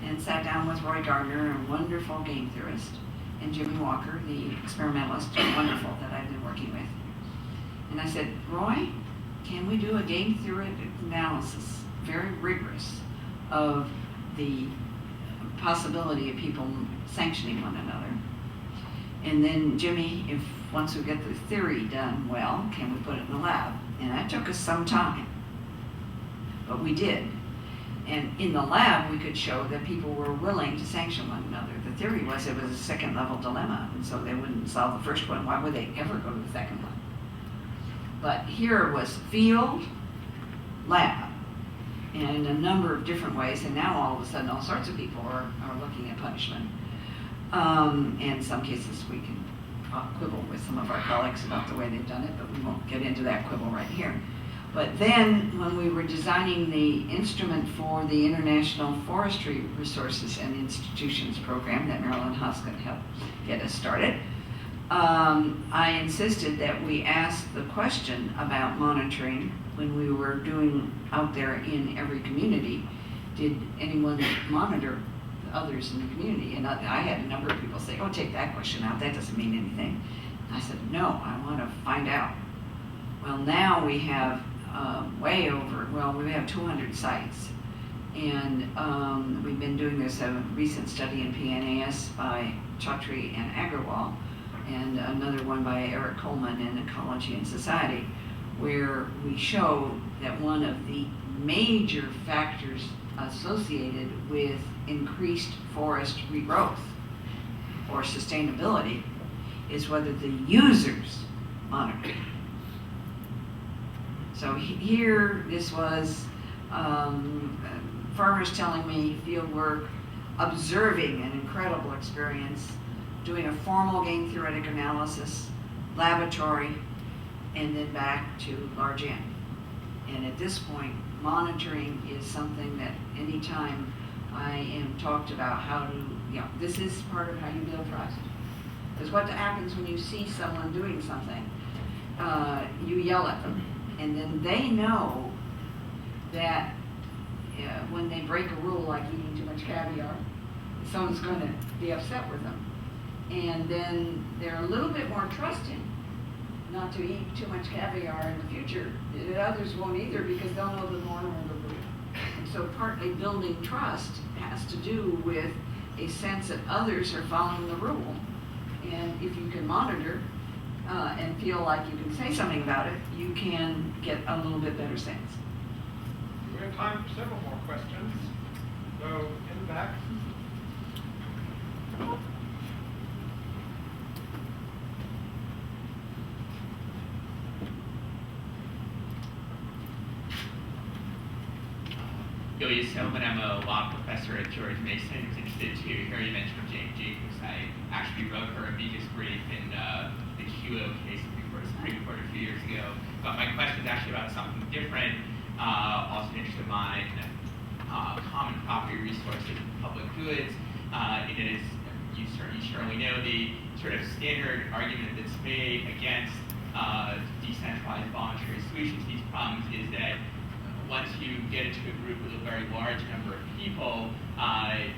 D: and sat down with Roy Gardner, a wonderful game theorist, and Jimmy Walker, the experimentalist, wonderful, that I've been working with. And I said, Roy, can we do a game theoretic analysis, very rigorous, of the possibility of people sanctioning one another? And then, Jimmy, if once we get the theory done well, can we put it in the lab? And that took us some time, but we did. And in the lab, we could show that people were willing to sanction one another. The theory was it was a second-level dilemma, and so they wouldn't solve the first one. Why would they ever go to the second one? But here was field, lab, in a number of different ways, and now all of a sudden all sorts of people are looking at punishment. And in some cases we can quibble with some of our colleagues about the way they've done it, but we won't get into that quibble right here. But then when we were designing the instrument for the International Forestry Resources and Institutions program that Marilyn Hoskin helped get us started, I insisted that we ask the question about monitoring when we were doing out there in every community. Did anyone monitor the others in the community? And I had a number of people say, oh, take that question out, that doesn't mean anything. And I said, no, I want to find out. Well, now we have we have 200 sites. And we've been doing this, a recent study in PNAS by Chaudhry and Agarwal, and another one by Eric Coleman in Ecology and Society, where we show that one of the major factors associated with increased forest regrowth or sustainability is whether the users monitor. So here, this was farmers telling me field work, observing an incredible experience, doing a formal game theoretic analysis, laboratory, and then back to large N. And at this point, monitoring is something that anytime I am talked about how to this is part of how you build trust. Because what happens when you see someone doing something, you yell at them, and then they know that when they break a rule like eating too much caviar, someone's going to be upset with them. And then they're a little bit more trusting not to eat too much caviar in the future. The others won't either because they'll know the norm of the rule. And so partly building trust has to do with a sense that others are following the rule. And if you can monitor and feel like you can say something about it, you can get a little bit better sense.
B: We have time for several more questions. So, in the back.
K: Ilya Selman, I'm a law professor at George Mason. I was interested to hear you mention Jane Jacobs. I actually wrote her amicus brief in the Kilo case before the Supreme Court a few years ago. But my question is actually about something different. Also an interest of mine, common property resources and public goods. It is, you certainly know, the sort of standard argument that's made against decentralized voluntary solutions to these problems is that once you get into a group with a very large number of people,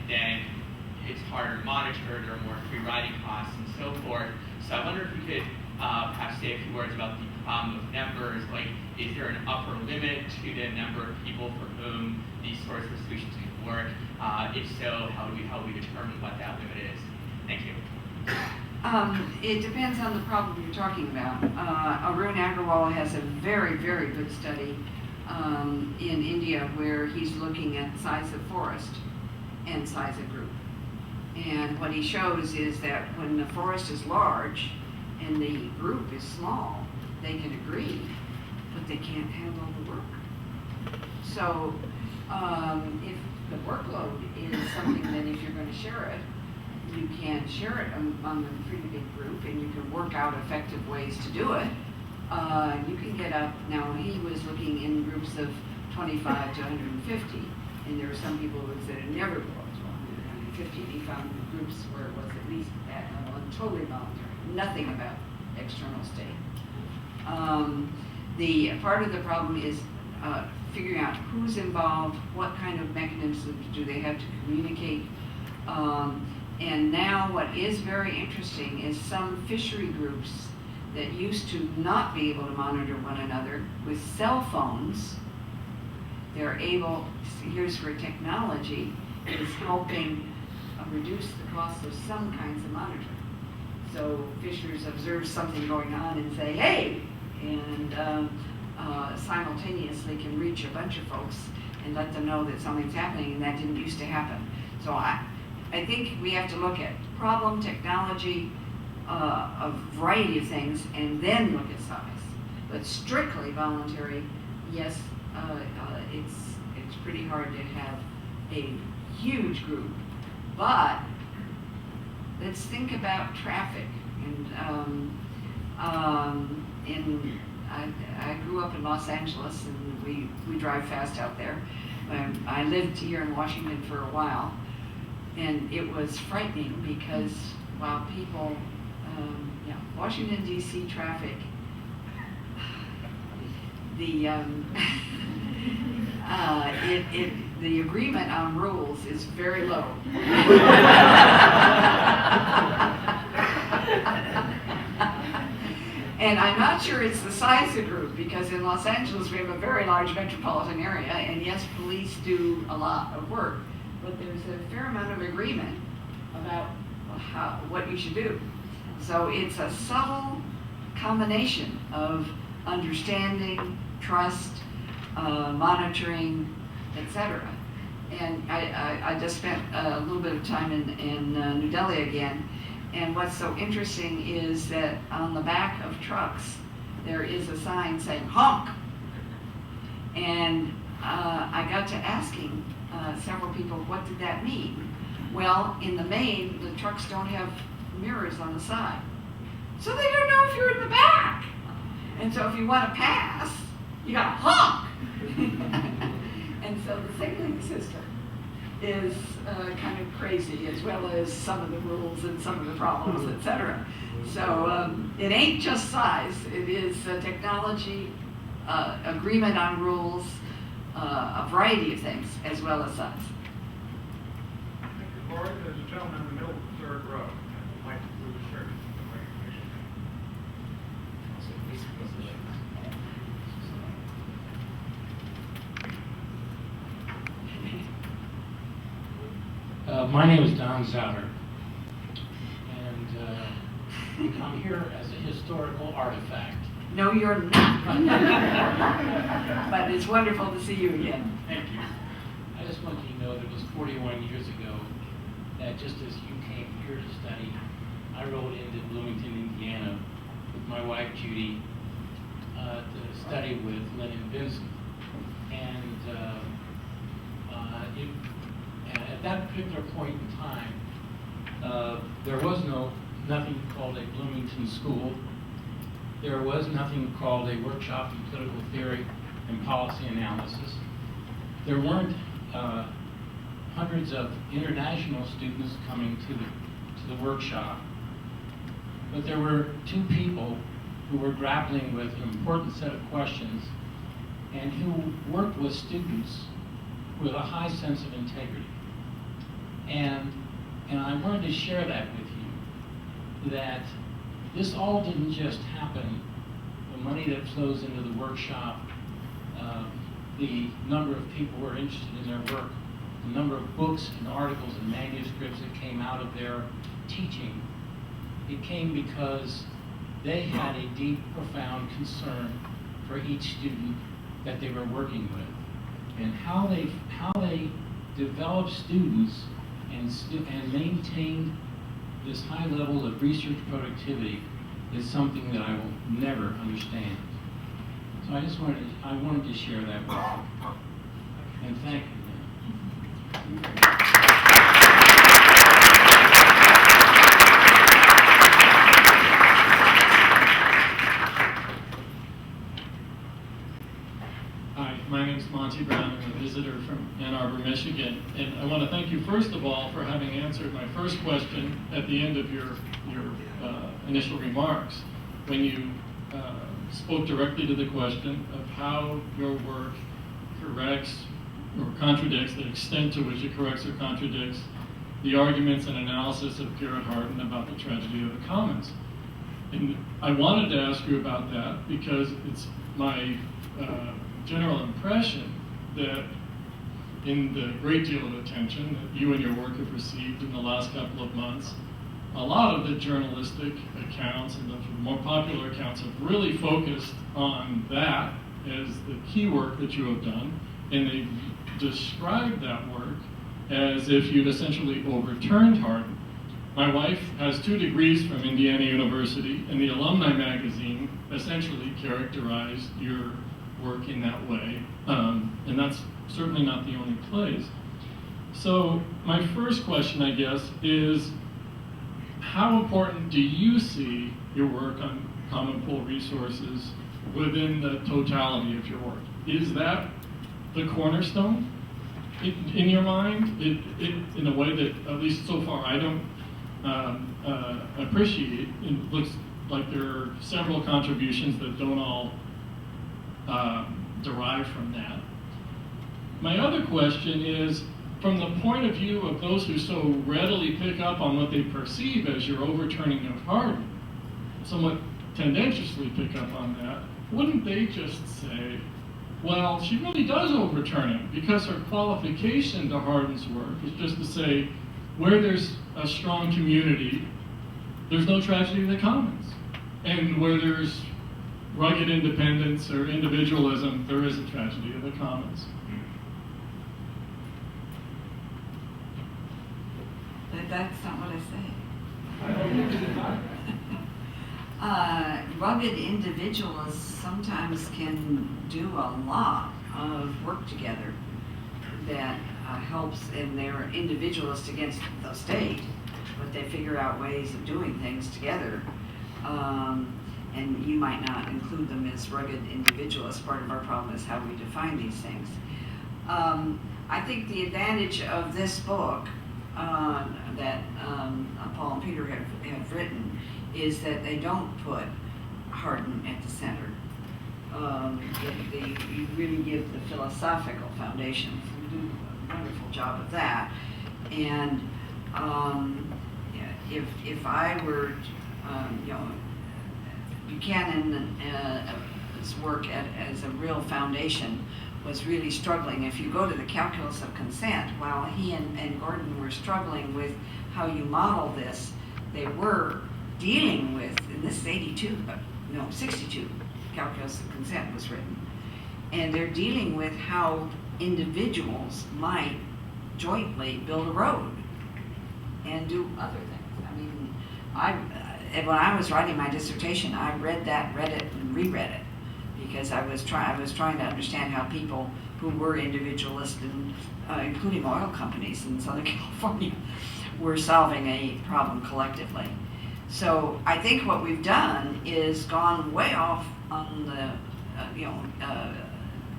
K: then it's harder to monitor, there are more free riding costs and so forth. So I wonder if you could perhaps say a few words about the problem of numbers, like is there an upper limit to the number of people for whom these sorts of solutions can work? If so, how do we determine what that limit is? Thank you.
D: It depends on the problem you're talking about. Arun Agrawal has a very, very good study in India where he's looking at size of forest and size of group. And what he shows is that when the forest is large and the group is small, they can agree, but they can't handle the work. So if the workload is something that if you're going to share it, you can share it among a pretty big group and you can work out effective ways to do it. You can get up, now he was looking in groups of 25 to 150, and there were some people who said it never go up to 150, and he found groups where it was at least that level and totally voluntary, nothing about external state. The part of the problem is figuring out who's involved, what kind of mechanisms do they have to communicate, and now what is very interesting is some fishery groups that used to not be able to monitor one another with cell phones, they're able, here's where technology is helping reduce the cost of some kinds of monitoring. So fishers observe something going on and say, hey, and simultaneously can reach a bunch of folks and let them know that something's happening, and that didn't used to happen. So I think we have to look at problem, technology, a variety of things, and then look at size. But strictly voluntary, yes, it's pretty hard to have a huge group. But let's think about traffic. And I grew up in Los Angeles, and we drive fast out there. I lived here in Washington for a while, and it was frightening because while people Washington D.C. traffic, the the agreement on rules is very low. And I'm not sure it's the size of the group, because in Los Angeles we have a very large metropolitan area, and yes, police do a lot of work, but there's a fair amount of agreement about what you should do. So it's a subtle combination of understanding, trust, monitoring, etc. And I just spent a little bit of time in New Delhi again, and what's so interesting is that on the back of trucks there is a sign saying honk. And I got to asking several people, what did that mean? Well, in the main, the trucks don't have mirrors on the side, so they don't know if you're in the back. And so if you want to pass, you got to honk. And so the signaling system is kind of crazy, as well as some of the rules and some of the problems, etc. So it ain't just size. It is technology, agreement on rules, a variety of things, as well as size.
B: Thank you, Lori. There's a gentleman in the middle of the third row. Mike, with a shirt.
L: My name is Don Zouder, and I'm here as a historical artifact.
D: No, you're not. But it's wonderful to see you again.
L: Thank you. I just want you to know that it was 41 years ago that just as you came here to study, I rode into Bloomington, Indiana with my wife Judy to study with Lynn and Vincent. And at that particular point in time, there was nothing called a Bloomington School. There was nothing called a workshop in political theory and policy analysis. There weren't hundreds of international students coming to the workshop. But there were two people who were grappling with an important set of questions and who worked with students with a high sense of integrity. And I wanted to share that with you, that this all didn't just happen. The money that flows into the workshop, the number of people who are interested in their work, the number of books and articles and manuscripts that came out of their teaching, it came because they had a deep, profound concern for each student that they were working with, and how they developed students and maintained this high level of research productivity is something that I will never understand. So I wanted to share that with you. And thank you.
M: Hi, my name is Monty Brown. I'm a visitor from Ann Arbor, Michigan. And I want to thank you first of all for having answered my first question at the end of your initial remarks, when you spoke directly to the question of how your work corrects or contradicts, the extent to which it corrects or contradicts the arguments and analysis of Garrett Hardin about the tragedy of the commons. And I wanted to ask you about that because it's my general impression that in the great deal of attention that you and your work have received in the last couple of months, a lot of the journalistic accounts and the more popular accounts have really focused on that as the key work that you have done, and they've described that work as if you'd essentially overturned Hardin. My wife has 2 degrees from Indiana University, and the Alumni magazine essentially characterized your work in that way, and that's certainly not the only place. So my first question, I guess, is how important do you see your work on Common Pool resources within the totality of your work? Is that the cornerstone in your mind, in a way that, at least so far, I don't appreciate? It looks like there are several contributions that don't all derive from that. My other question is, from the point of view of those who so readily pick up on what they perceive as your overturning of Hardin, somewhat tendentiously pick up on that, wouldn't they just say, well, she really does overturn it because her qualification to Hardin's work is just to say, where there's a strong community, there's no tragedy of the commons. And where there's rugged independence or individualism, there is a tragedy of the commons.
D: But that's not what I say. Rugged individualists sometimes can do a lot of work together that helps, and they're individualists against the state, but they figure out ways of doing things together. And you might not include them as rugged individualists. Part of our problem is how we define these things. I think the advantage of this book that Paul and Peter have written is that they don't put Hardin at the center. You really give the philosophical foundations. You do a wonderful job of that. And if I were, Buchanan's work as a real foundation was really struggling. If you go to the calculus of consent, while he and Gordon were struggling with how you model this, they were dealing with, and this is 62, calculus of consent was written, and they're dealing with how individuals might jointly build a road and do other things. I mean, when I was writing my dissertation, I read it, and reread it, because I was trying to understand how people who were individualists, and including oil companies in Southern California, were solving a problem collectively. So I think what we've done is gone way off on the,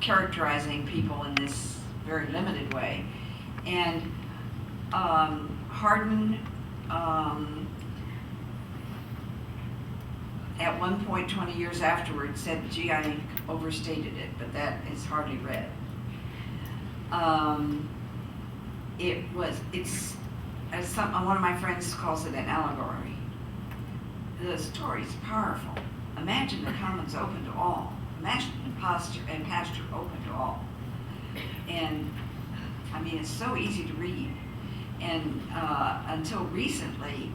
D: characterizing people in this very limited way. And Hardin, at one point 20 years afterwards, said, gee, I overstated it, but that is hardly read. It's, as one of my friends calls it, an allegory. The story is powerful. Imagine the commons open to all. Imagine pasture open to all. And I mean, it's so easy to read. And until recently,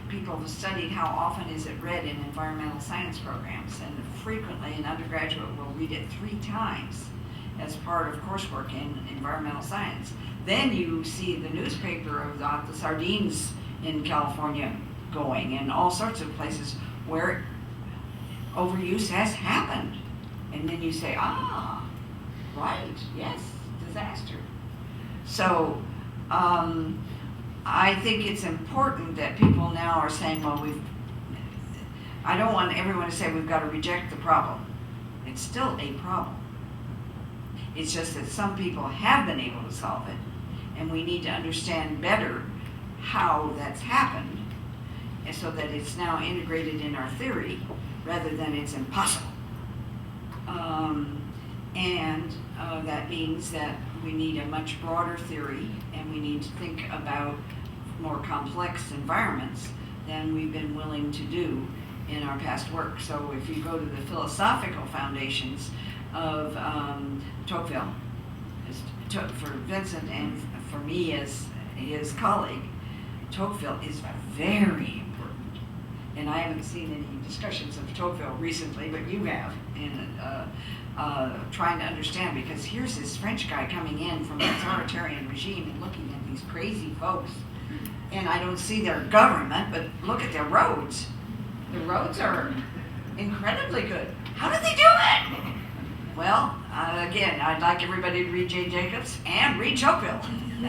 D: people have studied how often is it read in environmental science programs, and frequently an undergraduate will read it 3 times as part of coursework in environmental science. Then you see the newspaper of the sardines in California going, and all sorts of places where overuse has happened. And then you say, right, yes, disaster. So I think it's important that people now are saying, well, I don't want everyone to say we've got to reject the problem. It's still a problem. It's just that some people have been able to solve it, and we need to understand better how that's happened, and so that it's now integrated in our theory rather than it's impossible. That means that we need a much broader theory, and we need to think about more complex environments than we've been willing to do in our past work. So if you go to the philosophical foundations of Tocqueville, for Vincent and for me as his colleague, Tocqueville is very important. And I haven't seen any discussions of Tocqueville recently, but you have, and trying to understand, because here's this French guy coming in from an authoritarian regime and looking at these crazy folks, and I don't see their government, but look at their roads. The roads are incredibly good. How did they do it? Well, again, I'd like everybody to read Jay Jacobs and read Tocqueville.
B: We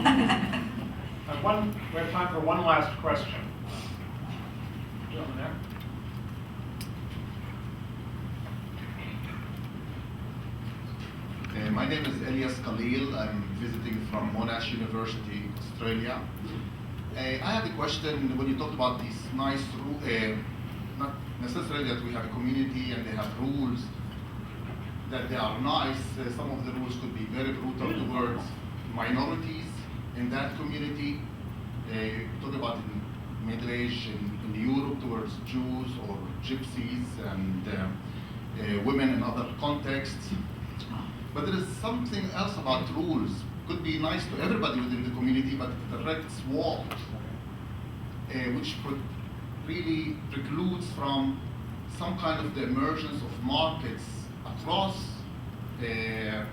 B: have time for one last question. Gentleman there.
N: My name is Elias Khalil. I'm visiting from Monash University, Australia. I have a question. When you talked about these nice rules, not necessarily that we have a community and they have rules, that they are nice. Some of the rules could be very brutal towards minorities in that community. Talk about in Middle Age in Europe towards Jews or Gypsies and women in other contexts. But there is something else about rules. Could be nice to everybody within the community, but it erects walls, which could really precludes from some kind of the emergence of markets across a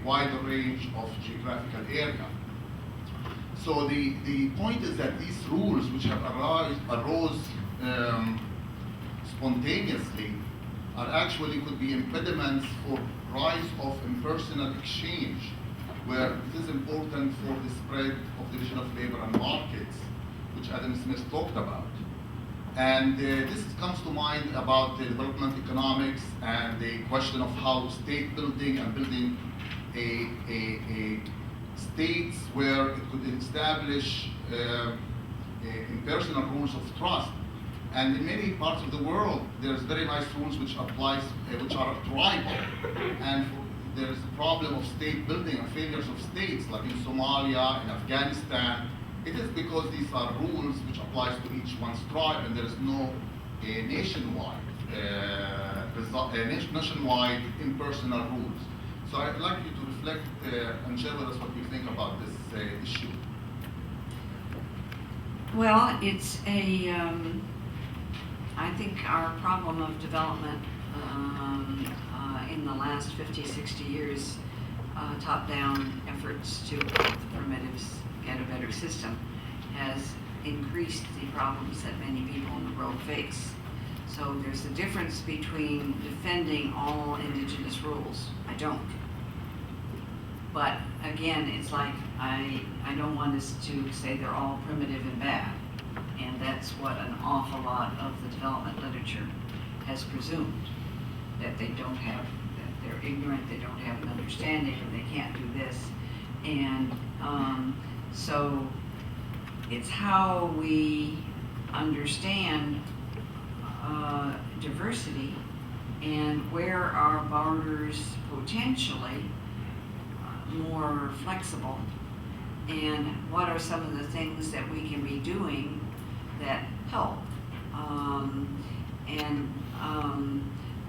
N: wider range of geographical area. So the point is that these rules, which have arose spontaneously, are actually could be impediments for rise of impersonal exchange, where it is important for the spread of division of labor and markets, which Adam Smith talked about. And this comes to mind about the development economics and the question of how state building and building a states where it could establish impersonal rules of trust. And in many parts of the world, there's very nice rules which applies, which are tribal. And there's a problem of state building and failures of states, like in Somalia, in Afghanistan. It is because these are rules which applies to each one's tribe, and there is no nationwide impersonal rules. So I'd like you to reflect and share with us what you think about this issue.
D: Well, it's I think our problem of development in the last 50, 60 years, top-down efforts to help the primitives get a better system has increased the problems that many people in the world face. So there's a difference between defending all indigenous rules. I don't. But again, it's like I don't want us to say they're all primitive and bad. And that's what an awful lot of the development literature has presumed, that they don't have, that they're ignorant, they don't have an understanding, and they can't do this. And so it's how we understand diversity and where are borders potentially more flexible, and what are some of the things that we can be doing that help.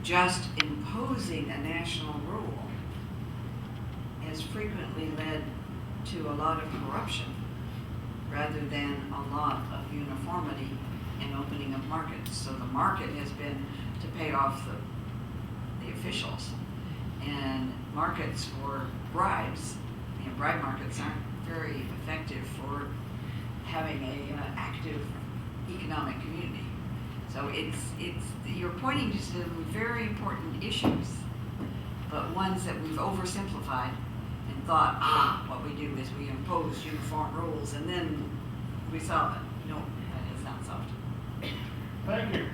D: Just imposing a national rule has frequently led to a lot of corruption rather than a lot of uniformity and opening of markets. So the market has been to pay off the officials, and markets for bribes, bribe markets aren't very effective for having a active economic community. So you're pointing to some very important issues, but ones that we've oversimplified and thought, what we do is we impose uniform rules and then we solve it. No, that is not solved.
B: Thank you.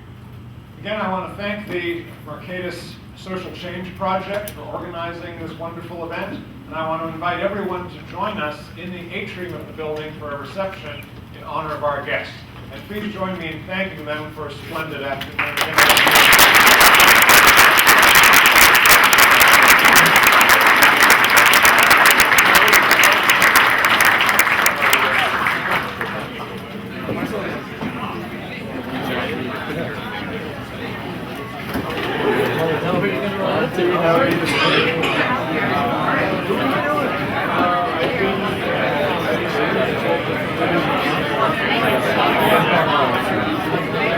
B: Again, I want to thank the Mercatus Social Change Project for organizing this wonderful event, and I want to invite everyone to join us in the atrium of the building for a reception in honor of our guests. And please join me in thanking them for a splendid afternoon.